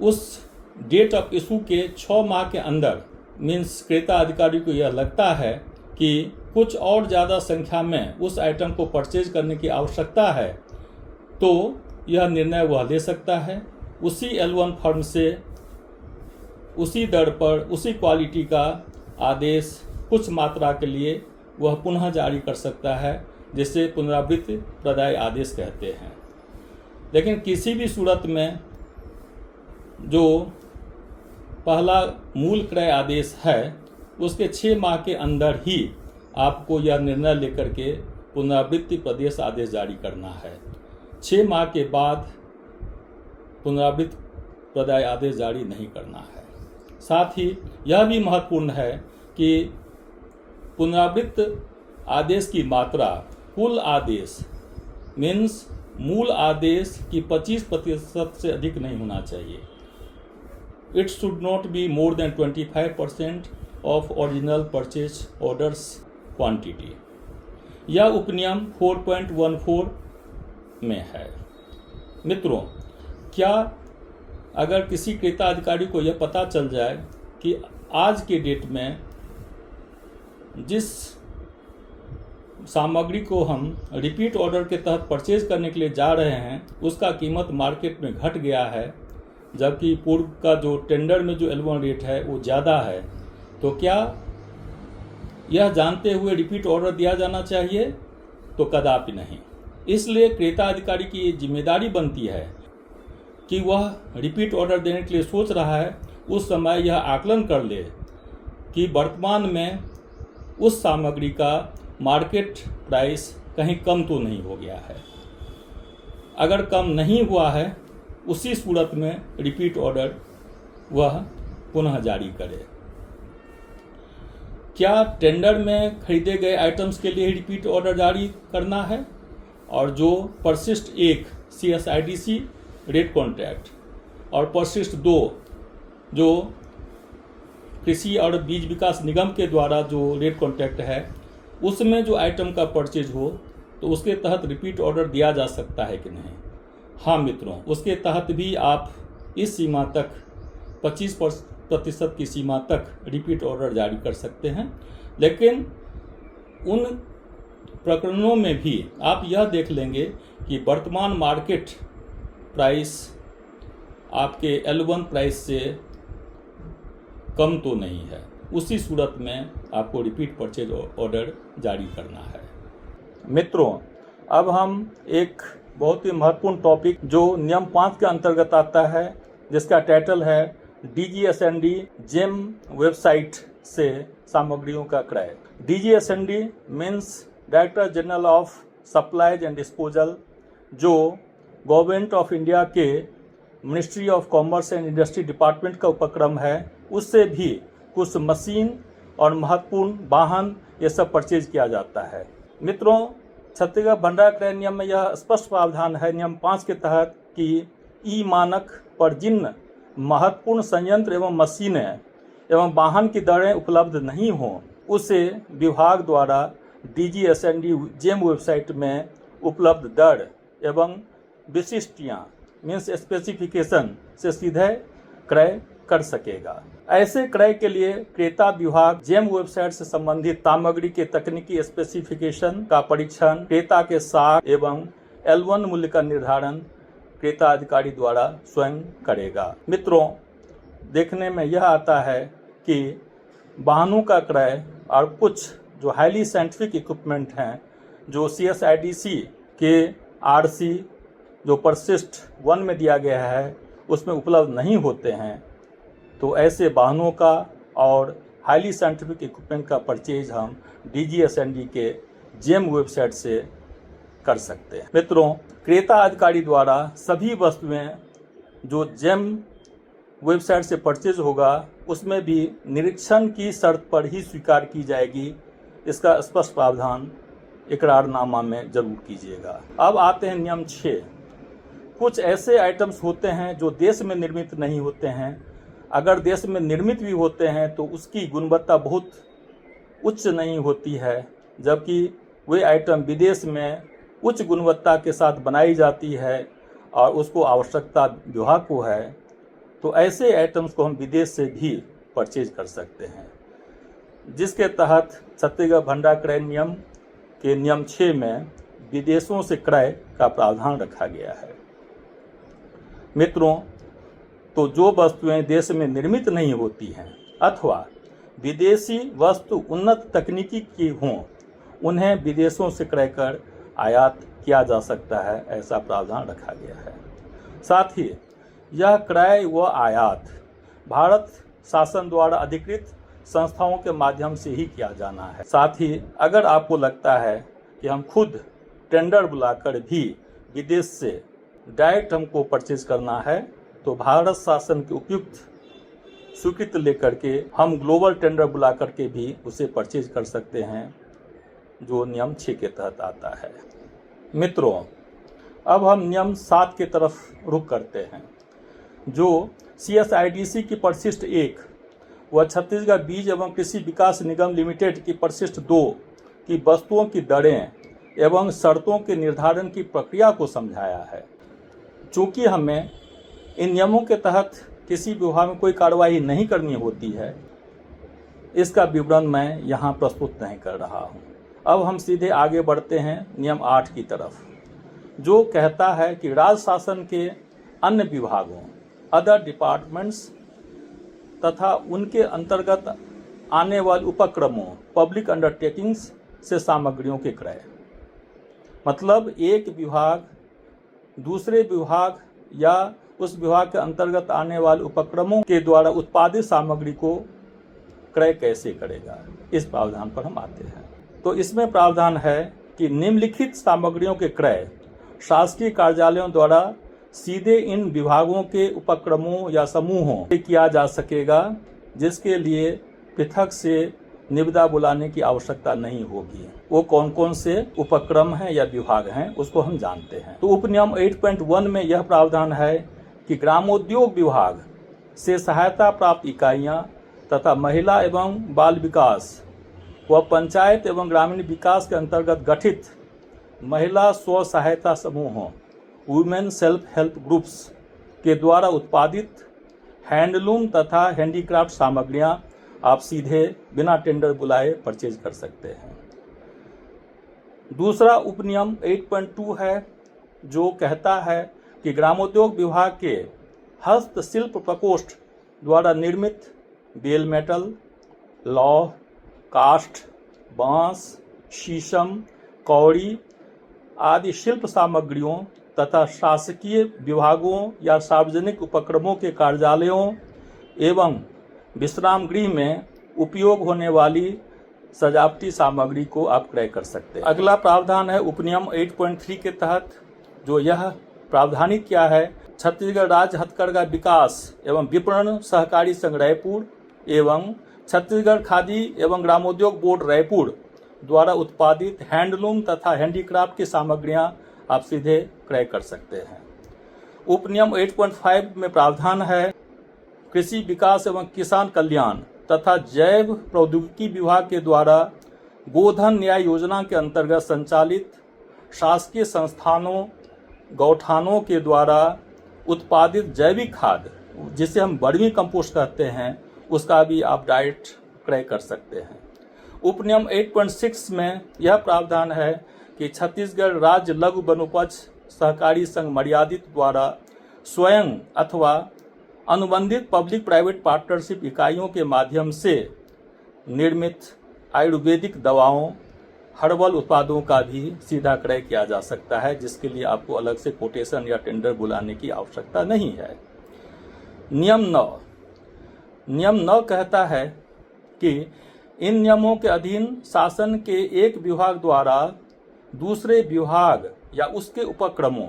उस डेट ऑफ इशू के 6 माह के अंदर, मीन्स क्रेता अधिकारी को यह लगता है कि कुछ और ज़्यादा संख्या में उस आइटम को परचेज करने की आवश्यकता है, तो यह निर्णय वह ले सकता है। उसी L1 फर्म से उसी दर पर उसी क्वालिटी का आदेश कुछ मात्रा के लिए वह पुनः जारी कर सकता है, जिसे पुनरावृत्ति प्रदाय आदेश कहते हैं। लेकिन किसी भी सूरत में जो पहला मूल क्रय आदेश है उसके 6 माह के अंदर ही आपको यह निर्णय लेकर के पुनरावृत्ति प्रदेश आदेश जारी करना है। 6 माह के बाद पुनरावृत्ति प्रदाय आदेश जारी नहीं करना है। साथ ही यह भी महत्वपूर्ण है कि पुनरावृत्ति आदेश की मात्रा कुल आदेश मीन्स मूल आदेश की 25% से अधिक नहीं होना चाहिए। It should not be more than 25% of original purchase orders quantity. यह उपनियम 4.14 में है। मित्रों, क्या अगर किसी क्रेता अधिकारी को यह पता चल जाए कि आज के डेट में जिस सामग्री को हम रिपीट ऑर्डर के तहत परचेज करने के लिए जा रहे हैं उसका कीमत मार्केट में घट गया है, जबकि पूर्व का जो टेंडर में जो L1 रेट है वो ज़्यादा है, तो क्या यह जानते हुए रिपीट ऑर्डर दिया जाना चाहिए? तो कदापि नहीं। इसलिए क्रेता अधिकारी की जिम्मेदारी बनती है कि वह रिपीट ऑर्डर देने के लिए सोच रहा है उस समय यह आकलन कर ले कि वर्तमान में उस सामग्री का मार्केट प्राइस कहीं कम तो नहीं हो गया है। अगर कम नहीं हुआ है, उसी सूरत में रिपीट ऑर्डर वह पुनः जारी करे। क्या टेंडर में खरीदे गए आइटम्स के लिए रिपीट ऑर्डर जारी करना है? और जो परिशिष्ट 1 CSIDC रेट कॉन्ट्रैक्ट और परिशिष्ट 2 जो कृषि और बीज विकास निगम के द्वारा जो रेट कॉन्ट्रैक्ट है उसमें जो आइटम का परचेज हो तो उसके तहत रिपीट ऑर्डर दिया जा सकता है कि नहीं? हाँ मित्रों, उसके तहत भी आप इस सीमा तक 25% की सीमा तक रिपीट ऑर्डर जारी कर सकते हैं। लेकिन उन प्रकरणों में भी आप यह देख लेंगे कि वर्तमान मार्केट प्राइस आपके L1 प्राइस से कम तो नहीं है। उसी सूरत में आपको रिपीट परचेज ऑर्डर जारी करना है। मित्रों, अब हम एक बहुत ही महत्वपूर्ण टॉपिक जो नियम 5 के अंतर्गत आता है, जिसका टाइटल है DGSND जेम वेबसाइट से सामग्रियों का क्रय। DGSND means director general of supplies and disposal, जो गवर्नमेंट ऑफ इंडिया के ministry of commerce and industry department का उपक्रम है। उससे भी कुछ मशीन और महत्वपूर्ण वाहन ये सब परचेज किया जाता है। मित्रों, छत्तीसगढ़ भंडार क्रय नियम में यह स्पष्ट प्रावधान है नियम 5 के तहत कि ई मानक पर जिन महत्वपूर्ण संयंत्र एवं मशीनें एवं वाहन की दरें उपलब्ध नहीं हों, उसे विभाग द्वारा DGSND जेम वेबसाइट में उपलब्ध दर एवं विशिष्टियाँ मीन्स स्पेसिफिकेशन से सीधे क्रय कर सकेगा। ऐसे क्रय के लिए क्रेता विभाग जेम वेबसाइट से संबंधित सामग्री के तकनीकी स्पेसिफिकेशन का परीक्षण, क्रेता के साख एवं L1 मूल्य का निर्धारण क्रेता अधिकारी द्वारा स्वयं करेगा। मित्रों, देखने में यह आता है कि वाहनों का क्रय और कुछ जो हाईली साइंटिफिक इक्विपमेंट हैं जो CSIDC के RC जो परिशिष्ट 1 में दिया गया है उसमें उपलब्ध नहीं होते हैं, तो ऐसे वाहनों का और हाईली साइंटिफिक इक्विपमेंट का परचेज हम DGSND के जेम वेबसाइट से कर सकते हैं। मित्रों, क्रेता अधिकारी द्वारा सभी वस्तुएं जो जेम वेबसाइट से परचेज होगा उसमें भी निरीक्षण की शर्त पर ही स्वीकार की जाएगी। इसका स्पष्ट प्रावधान इकरारनामा में जरूर कीजिएगा। अब आते हैं नियम 6। कुछ ऐसे आइटम्स होते हैं जो देश में निर्मित नहीं होते हैं। अगर देश में निर्मित भी होते हैं तो उसकी गुणवत्ता बहुत उच्च नहीं होती है, जबकि वे आइटम विदेश में उच्च गुणवत्ता के साथ बनाई जाती है और उसको आवश्यकता विभाग को है, तो ऐसे आइटम्स को हम विदेश से भी परचेज कर सकते हैं, जिसके तहत छत्तीसगढ़ भंडार क्रय नियम के नियम 6 में विदेशों से क्रय का प्रावधान रखा गया है। मित्रों, तो जो वस्तुएं देश में निर्मित नहीं होती हैं अथवा विदेशी वस्तु उन्नत तकनीकी की हों, उन्हें विदेशों से क्रय कर आयात किया जा सकता है, ऐसा प्रावधान रखा गया है। साथ ही यह क्रय व आयात भारत शासन द्वारा अधिकृत संस्थाओं के माध्यम से ही किया जाना है। साथ ही अगर आपको लगता है कि हम खुद टेंडर बुलाकर भी विदेश से डायरेक्ट हमको परचेज करना है, तो भारत शासन के उपयुक्त स्वीकृति लेकर के हम ग्लोबल टेंडर बुला करके भी उसे परचेज कर सकते हैं, जो नियम 6 के तहत आता है। मित्रों, अब हम नियम 7 की तरफ रुख करते हैं, जो CSIDC की परिशिष्ट 1 व छत्तीसगढ़ बीज एवं कृषि विकास निगम लिमिटेड की परिशिष्ट 2 की वस्तुओं की दरें एवं शर्तों के निर्धारण की प्रक्रिया को समझाया है। चूँकि हमें इन नियमों के तहत किसी विभाग में कोई कार्रवाई नहीं करनी होती है, इसका विवरण मैं यहाँ प्रस्तुत नहीं कर रहा हूँ। अब हम सीधे आगे बढ़ते हैं नियम 8 की तरफ, जो कहता है कि राज्य शासन के अन्य विभागों अदर डिपार्टमेंट्स तथा उनके अंतर्गत आने वाले उपक्रमों पब्लिक अंडरटेकिंग्स से सामग्रियों के क्रय। मतलब एक विभाग दूसरे विभाग या उस विभाग के अंतर्गत आने वाले उपक्रमों के द्वारा उत्पादित सामग्री को क्रय कैसे करेगा, इस प्रावधान पर हम आते हैं। तो इसमें प्रावधान है कि निम्नलिखित सामग्रियों के क्रय शासकीय कार्यालयों द्वारा सीधे इन विभागों के उपक्रमों या समूहों से किया जा सकेगा, जिसके लिए पृथक से निविदा बुलाने की आवश्यकता नहीं होगी। वो कौन कौन से उपक्रम हैं या विभाग हैं, उसको हम जानते हैं। तो उपनियम 8.1 में यह प्रावधान है कि ग्रामोद्योग विभाग से सहायता प्राप्त इकाइयां तथा महिला एवं बाल विकास व पंचायत एवं ग्रामीण विकास के अंतर्गत गठित महिला स्व सहायता समूहों वुमेन सेल्फ हेल्प ग्रुप्स के द्वारा उत्पादित हैंडलूम तथा हैंडीक्राफ्ट सामग्रियां आप सीधे बिना टेंडर बुलाए परचेज कर सकते हैं। दूसरा उपनियम 8.2 है, जो कहता है कि ग्रामोद्योग विभाग के हस्तशिल्प प्रकोष्ठ द्वारा निर्मित बेल मेटल, लौह, काष्ठ, बांस, शीशम, कौड़ी आदि शिल्प सामग्रियों तथा शासकीय विभागों या सार्वजनिक उपक्रमों के कार्यालयों एवं विश्राम गृह में उपयोग होने वाली सजावटी सामग्री को आप क्रय कर सकते हैं। अगला प्रावधान है उपनियम 8.3 के तहत, जो यह प्रावधानिक क्या है, छत्तीसगढ़ राज्य हथकरघा विकास एवं विपणन सहकारी संघ रायपुर एवं छत्तीसगढ़ खादी एवं ग्रामोद्योग बोर्ड रायपुर द्वारा उत्पादित हैंडलूम तथा हैंडीक्राफ्ट की सामग्रियां आप सीधे क्रय कर सकते हैं। उपनियम 8.5 में प्रावधान है कृषि विकास एवं किसान कल्याण तथा जैव प्रौद्योगिकी विभाग के द्वारा गोधन न्याय योजना के अंतर्गत संचालित शासकीय संस्थानों गौठानों के द्वारा उत्पादित जैविक खाद, जिसे हम वर्मी कंपोस्ट कहते हैं, उसका भी आप डायरेक्ट क्रय कर सकते हैं। उपनियम 8.6 में यह प्रावधान है कि छत्तीसगढ़ राज्य लघु वनोपज सहकारी संघ मर्यादित द्वारा स्वयं अथवा अनुबंधित पब्लिक प्राइवेट पार्टनरशिप इकाइयों के माध्यम से निर्मित आयुर्वेदिक दवाओं हर्बल उत्पादों का भी सीधा क्रय किया जा सकता है, जिसके लिए आपको अलग से कोटेशन या टेंडर बुलाने की आवश्यकता नहीं है। नियम 9 कहता है कि इन नियमों के अधीन शासन के एक विभाग द्वारा दूसरे विभाग या उसके उपक्रमों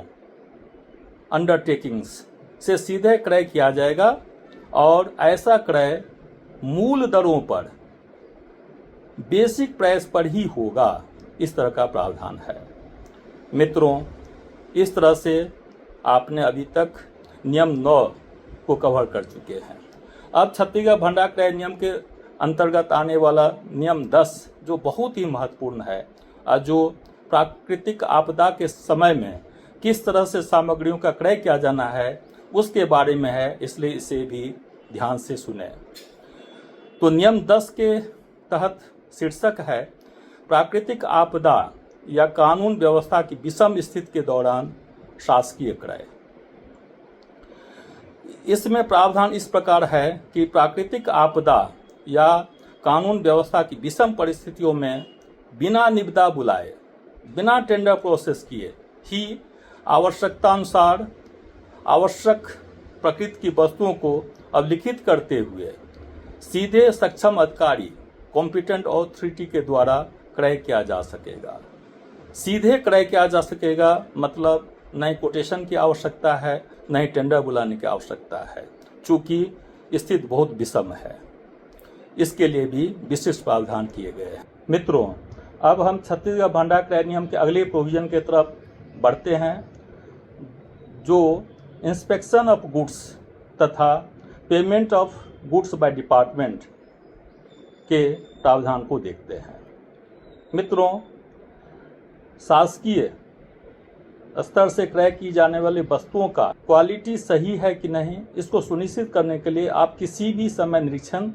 अंडरटेकिंग्स से सीधे क्रय किया जाएगा और ऐसा क्रय मूल दरों पर बेसिक प्राइस पर ही होगा, इस तरह का प्रावधान है। मित्रों, इस तरह से आपने अभी तक नियम 9 को कवर कर चुके हैं। अब छत्तीसगढ़ भंडार क्रय नियम के अंतर्गत आने वाला नियम 10, जो बहुत ही महत्वपूर्ण है और जो प्राकृतिक आपदा के समय में किस तरह से सामग्रियों का क्रय किया जाना है उसके बारे में है, इसलिए इसे भी ध्यान से सुने। तो नियम 10 के तहत शीर्षक है प्राकृतिक आपदा या कानून व्यवस्था की विषम स्थिति के दौरान शासकीय क्रय। इसमें प्रावधान इस प्रकार है कि प्राकृतिक आपदा या कानून व्यवस्था की विषम परिस्थितियों में बिना निविदा बुलाए, बिना टेंडर प्रोसेस किए ही आवश्यकतानुसार आवश्यक प्रकृति की वस्तुओं को अभिलिखित करते हुए सीधे सक्षम अधिकारी कॉम्पिटेंट अथॉरिटी के द्वारा क्रय किया जा सकेगा। सीधे क्रय किया जा सकेगा मतलब न ही कोटेशन की आवश्यकता है, न ही टेंडर बुलाने की आवश्यकता है, चूँकि स्थिति बहुत विषम है। इसके लिए भी विशिष्ट प्रावधान किए गए हैं। मित्रों, अब हम छत्तीसगढ़ भंडार क्रय नियम के अगले प्रोविजन की तरफ बढ़ते हैं, जो इंस्पेक्शन ऑफ गुड्स तथा payment of goods by department के प्रावधान को देखते हैं। मित्रों, शासकीय स्तर से क्रय की जाने वाली वस्तुओं का क्वालिटी सही है कि नहीं, इसको सुनिश्चित करने के लिए आप किसी भी समय निरीक्षण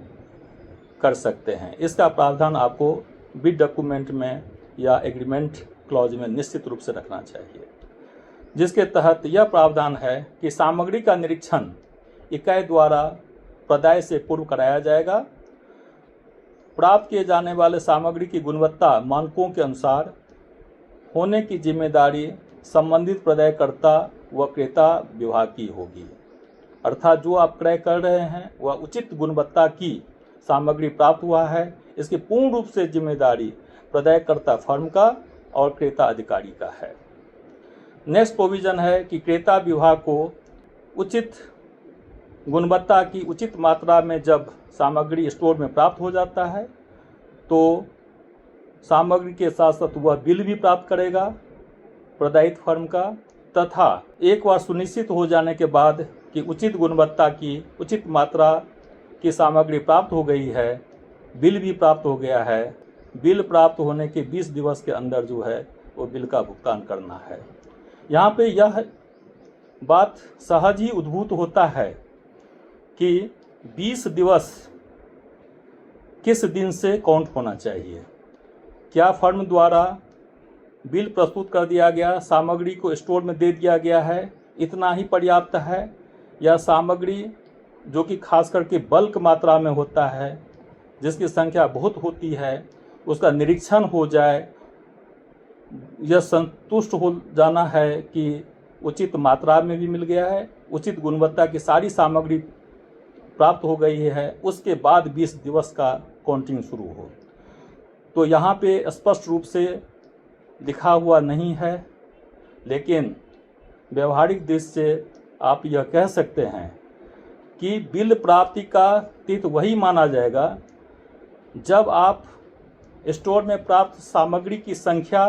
कर सकते हैं। इसका प्रावधान आपको बिड डॉक्यूमेंट में या एग्रीमेंट क्लॉज में निश्चित रूप से रखना चाहिए, जिसके तहत यह प्रावधान है कि सामग्री का निरीक्षण इकाई द्वारा प्रदाय से पूर्व कराया जाएगा। प्राप्त किए जाने वाले सामग्री की गुणवत्ता मानकों के अनुसार होने की जिम्मेदारी संबंधित प्रदायकर्ता व क्रेता विभाग की होगी। अर्थात जो आप क्रय कर रहे हैं वह उचित गुणवत्ता की सामग्री प्राप्त हुआ है, इसकी पूर्ण रूप से जिम्मेदारी प्रदायकर्ता फर्म का और क्रेता अधिकारी का है। नेक्स्ट प्रोविजन है कि क्रेता विभाग को उचित गुणवत्ता की उचित मात्रा में जब सामग्री स्टोर में प्राप्त हो जाता है तो सामग्री के साथ साथ वह बिल भी प्राप्त करेगा प्रदायित फर्म का, तथा एक बार सुनिश्चित हो जाने के बाद कि उचित गुणवत्ता की उचित मात्रा की सामग्री प्राप्त हो गई है, बिल भी प्राप्त हो गया है, बिल प्राप्त होने के 20 दिवस के अंदर जो है वो बिल का भुगतान करना है। यहाँ पे यह बात सहज ही उद्भूत होता है कि 20 दिवस किस दिन से काउंट होना चाहिए। क्या फर्म द्वारा बिल प्रस्तुत कर दिया गया, सामग्री को स्टोर में दे दिया गया है, इतना ही पर्याप्त है, या सामग्री जो कि खास करके बल्क मात्रा में होता है, जिसकी संख्या बहुत होती है, उसका निरीक्षण हो जाए, यह संतुष्ट हो जाना है कि उचित मात्रा में भी मिल गया है, उचित गुणवत्ता की सारी सामग्री प्राप्त हो गई है, उसके बाद 20 दिवस का काउंटिंग शुरू हो। तो यहाँ पे स्पष्ट रूप से लिखा हुआ नहीं है, लेकिन व्यवहारिक दृष्टि से आप यह कह सकते हैं कि बिल प्राप्ति का तिथि वही माना जाएगा जब आप स्टोर में प्राप्त सामग्री की संख्या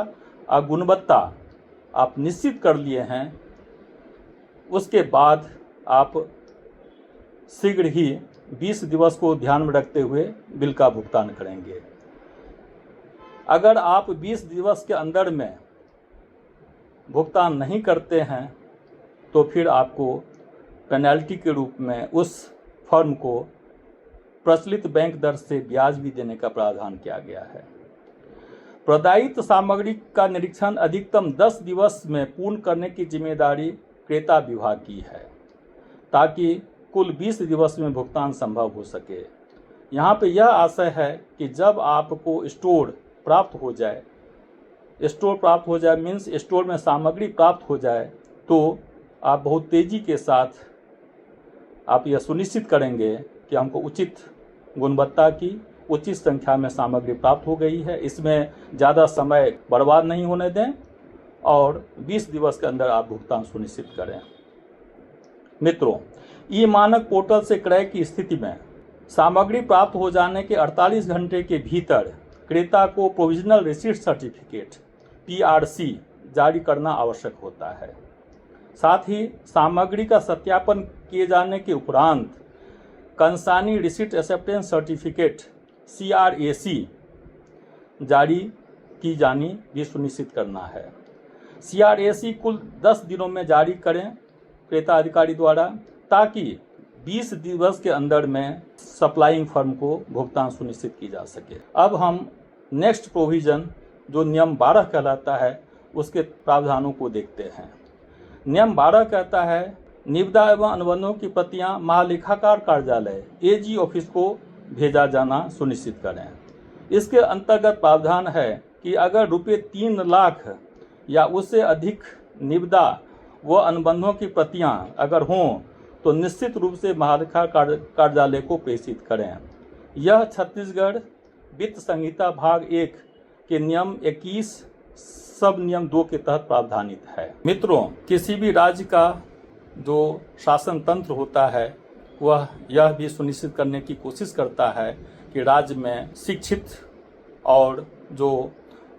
और गुणवत्ता आप निश्चित कर लिए हैं, उसके बाद आप शीघ्र ही 20 दिवस को ध्यान में रखते हुए बिल का भुगतान करेंगे। अगर आप 20 दिवस के अंदर में भुगतान नहीं करते हैं तो फिर आपको पेनल्टी के रूप में उस फर्म को प्रचलित बैंक दर से ब्याज भी देने का प्रावधान किया गया है। प्रदायित सामग्री का निरीक्षण अधिकतम 10 दिवस में पूर्ण करने की जिम्मेदारी क्रेता विभाग की है, ताकि कुल 20 दिवस में भुगतान संभव हो सके। यहाँ पे यह आशय है कि जब आपको स्टोर प्राप्त हो जाए मीन्स स्टोर में सामग्री प्राप्त हो जाए, तो आप बहुत तेज़ी के साथ आप यह सुनिश्चित करेंगे कि हमको उचित गुणवत्ता की उचित संख्या में सामग्री प्राप्त हो गई है, इसमें ज़्यादा समय बर्बाद नहीं होने दें और 20 दिवस के अंदर आप भुगतान सुनिश्चित करें। मित्रों, ई मानक पोर्टल से क्रय की स्थिति में सामग्री प्राप्त हो जाने के 48 घंटे के भीतर क्रेता को प्रोविजनल रिसीट सर्टिफिकेट PRC जारी करना आवश्यक होता है। साथ ही सामग्री का सत्यापन किए जाने के उपरांत कंसानी रिसीट एक्सेप्टेंस सर्टिफिकेट CRAC जारी की जानी भी सुनिश्चित करना है। CRAC कुल 10 दिनों में जारी करें क्रेता अधिकारी द्वारा, ताकि 20 दिवस के अंदर में सप्लाइंग फर्म को भुगतान सुनिश्चित की जा सके। अब हम नेक्स्ट प्रोविज़न जो नियम 12 कहलाता है उसके प्रावधानों को देखते हैं। नियम 12 कहता है निविदा एवं अनुबंधों की प्रतियां महालेखाकार कार्यालय एजी ऑफिस को भेजा जाना सुनिश्चित करें। इसके अंतर्गत प्रावधान है कि अगर रुपये 3 लाख या उससे अधिक निविदा व अनुबंधों की प्रतियां अगर हों तो निश्चित रूप से महालेखा कार्यालय को प्रेषित करें। यह छत्तीसगढ़ वित्त संहिता भाग 1 के नियम 21 सब नियम 2 के तहत प्रावधानित है। मित्रों, किसी भी राज्य का जो शासन तंत्र होता है वह यह भी सुनिश्चित करने की कोशिश करता है कि राज्य में शिक्षित और जो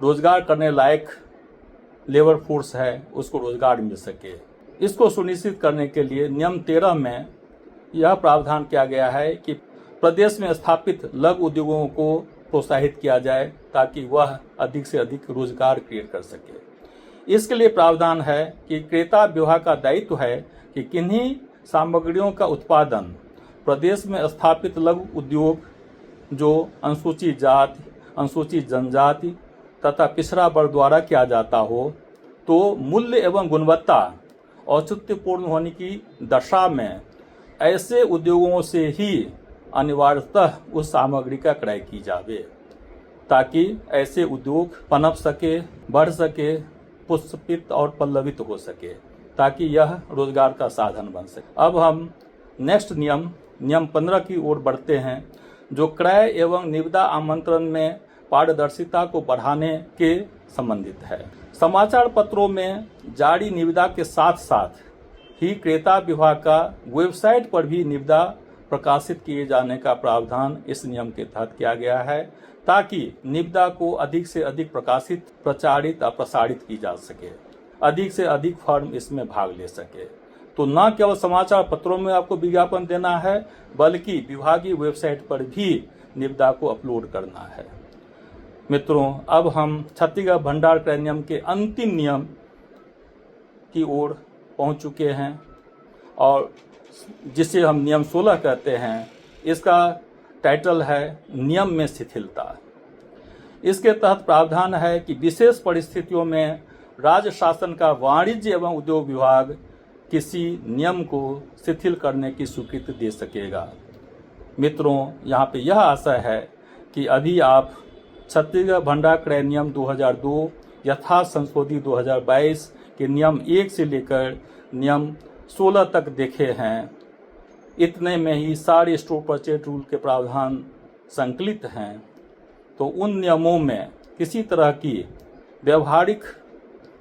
रोजगार करने लायक लेबर फोर्स है उसको रोजगार मिल सके। इसको सुनिश्चित करने के लिए नियम 13 में यह प्रावधान किया गया है कि प्रदेश में स्थापित लघु उद्योगों को प्रोत्साहित किया जाए ताकि वह अधिक से अधिक रोजगार क्रिएट कर सके। इसके लिए प्रावधान है कि क्रेता विभाग का दायित्व है कि किन्हीं सामग्रियों का उत्पादन प्रदेश में स्थापित लघु उद्योग जो अनुसूचित जाति, अनुसूचित जनजाति तथा पिछड़ा वर्ग द्वारा किया जाता हो तो मूल्य एवं गुणवत्ता औचित्यपूर्ण होने की दशा में ऐसे उद्योगों से ही अनिवार्यतः उस सामग्री का क्रय की जावे ताकि ऐसे उद्योग पनप सके, बढ़ सके, पुष्पित और पल्लवित हो सके ताकि यह रोजगार का साधन बन सके। अब हम नेक्स्ट नियम 15 की ओर बढ़ते हैं जो क्रय एवं निविदा आमंत्रण में पारदर्शिता को बढ़ाने के संबंधित है। समाचार पत्रों में जारी निविदा के साथ साथ ही क्रेता विभाग का वेबसाइट पर भी निविदा प्रकाशित किए जाने का प्रावधान इस नियम के तहत किया गया है ताकि निविदा को अधिक से अधिक प्रकाशित, प्रचारित और प्रसारित की जा सके, अधिक से अधिक फर्म इसमें भाग ले सके। तो न केवल समाचार पत्रों में आपको विज्ञापन देना है बल्कि विभागीय वेबसाइट पर भी निविदा को अपलोड करना है। मित्रों, अब हम छत्तीसगढ़ भंडार क्रय नियम के अंतिम नियम की ओर पहुंच चुके हैं और जिसे हम नियम 16 कहते हैं। इसका टाइटल है नियम में शिथिलता। इसके तहत प्रावधान है कि विशेष परिस्थितियों में राज्य शासन का वाणिज्य एवं उद्योग विभाग किसी नियम को शिथिल करने की स्वीकृति दे सकेगा। मित्रों, यहाँ पे यह आशय है कि अभी आप छत्तीसगढ़ भंडार क्रय नियम 2002 यथा संशोधित 2022 के नियम 1 से लेकर नियम 16 तक देखे हैं। इतने में ही सारे स्टोर परचेज रूल के प्रावधान संकलित हैं। तो उन नियमों में किसी तरह की व्यवहारिक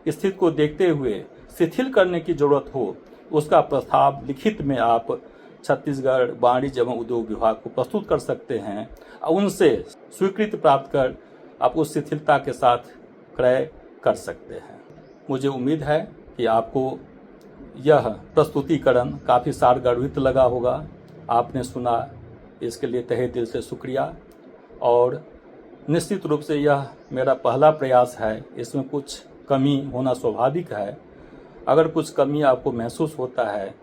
स्थिति को देखते हुए शिथिल करने की जरूरत हो उसका प्रस्ताव लिखित में आप छत्तीसगढ़ वाणिज्य एवं उद्योग विभाग को प्रस्तुत कर सकते हैं और उनसे स्वीकृति प्राप्त कर आप उस शिथिलता के साथ क्रय कर सकते हैं। मुझे उम्मीद है कि आपको यह प्रस्तुतिकरण काफ़ी सारगर्भित लगा होगा। आपने सुना, इसके लिए तहे दिल से शुक्रिया। और निश्चित रूप से यह मेरा पहला प्रयास है, इसमें कुछ कमी होना स्वाभाविक है। अगर कुछ कमी आपको महसूस होता है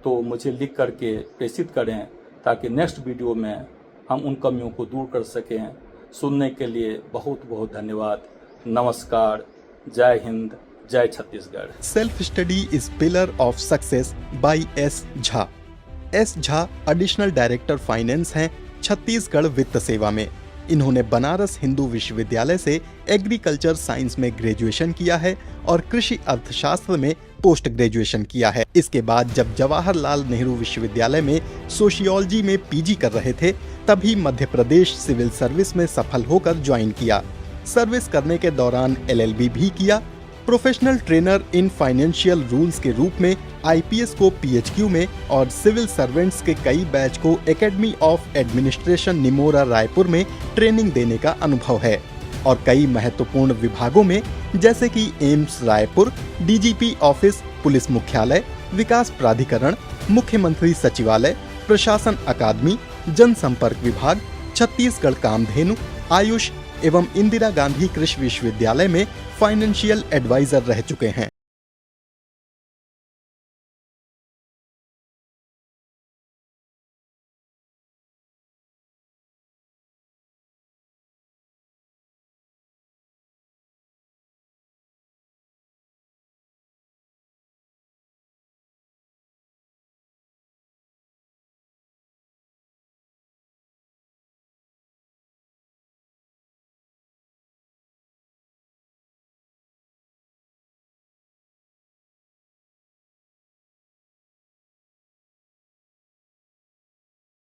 तो मुझे लिख करके प्रेषित करें ताकि नेक्स्ट वीडियो में हम उन कमियों को दूर कर सकें। सुनने के लिए बहुत बहुत धन्यवाद। नमस्कार। जय हिंद, जय Chhattisgarh. Self study is pillar of success by S Jha. S Jha additional director finance हैं छत्तीसगढ़ वित्त सेवा में। इन्होंने बनारस हिंदू विश्वविद्यालय से एग्रीकल्चर साइंस में ग्रेजुएशन किया है और कृषि अर्थशास्त्र में पोस्ट ग्रेजुएशन किया है। इसके बाद जब जवाहरलाल नेहरू विश्वविद्यालय में सोशियोलॉजी में पीजी कर रहे थे तभी मध्य प्रदेश सिविल सर्विस में सफल होकर ज्वाइन किया। सर्विस करने के दौरान LLB भी किया। Professional trainer in financial rules के रूप में IPS को PHQ में और सिविल सर्वेंट्स के कई बैच को academy of administration Nimora Raipur में ट्रेनिंग देने का अनुभव है और कई महत्वपूर्ण विभागों में जैसे कि AIIMS Raipur, DGP office, police मुख्यालय, विकास प्राधिकरण, मुख्यमंत्री सचिवालय, प्रशासन अकादमी, जनसंपर्क विभाग, छत्तीसगढ़ कामधेनु, आयुष एवं इंदिरा गांधी कृषि विश्वविद्यालय में फाइनेंशियल एडवाइजर रह चुके हैं।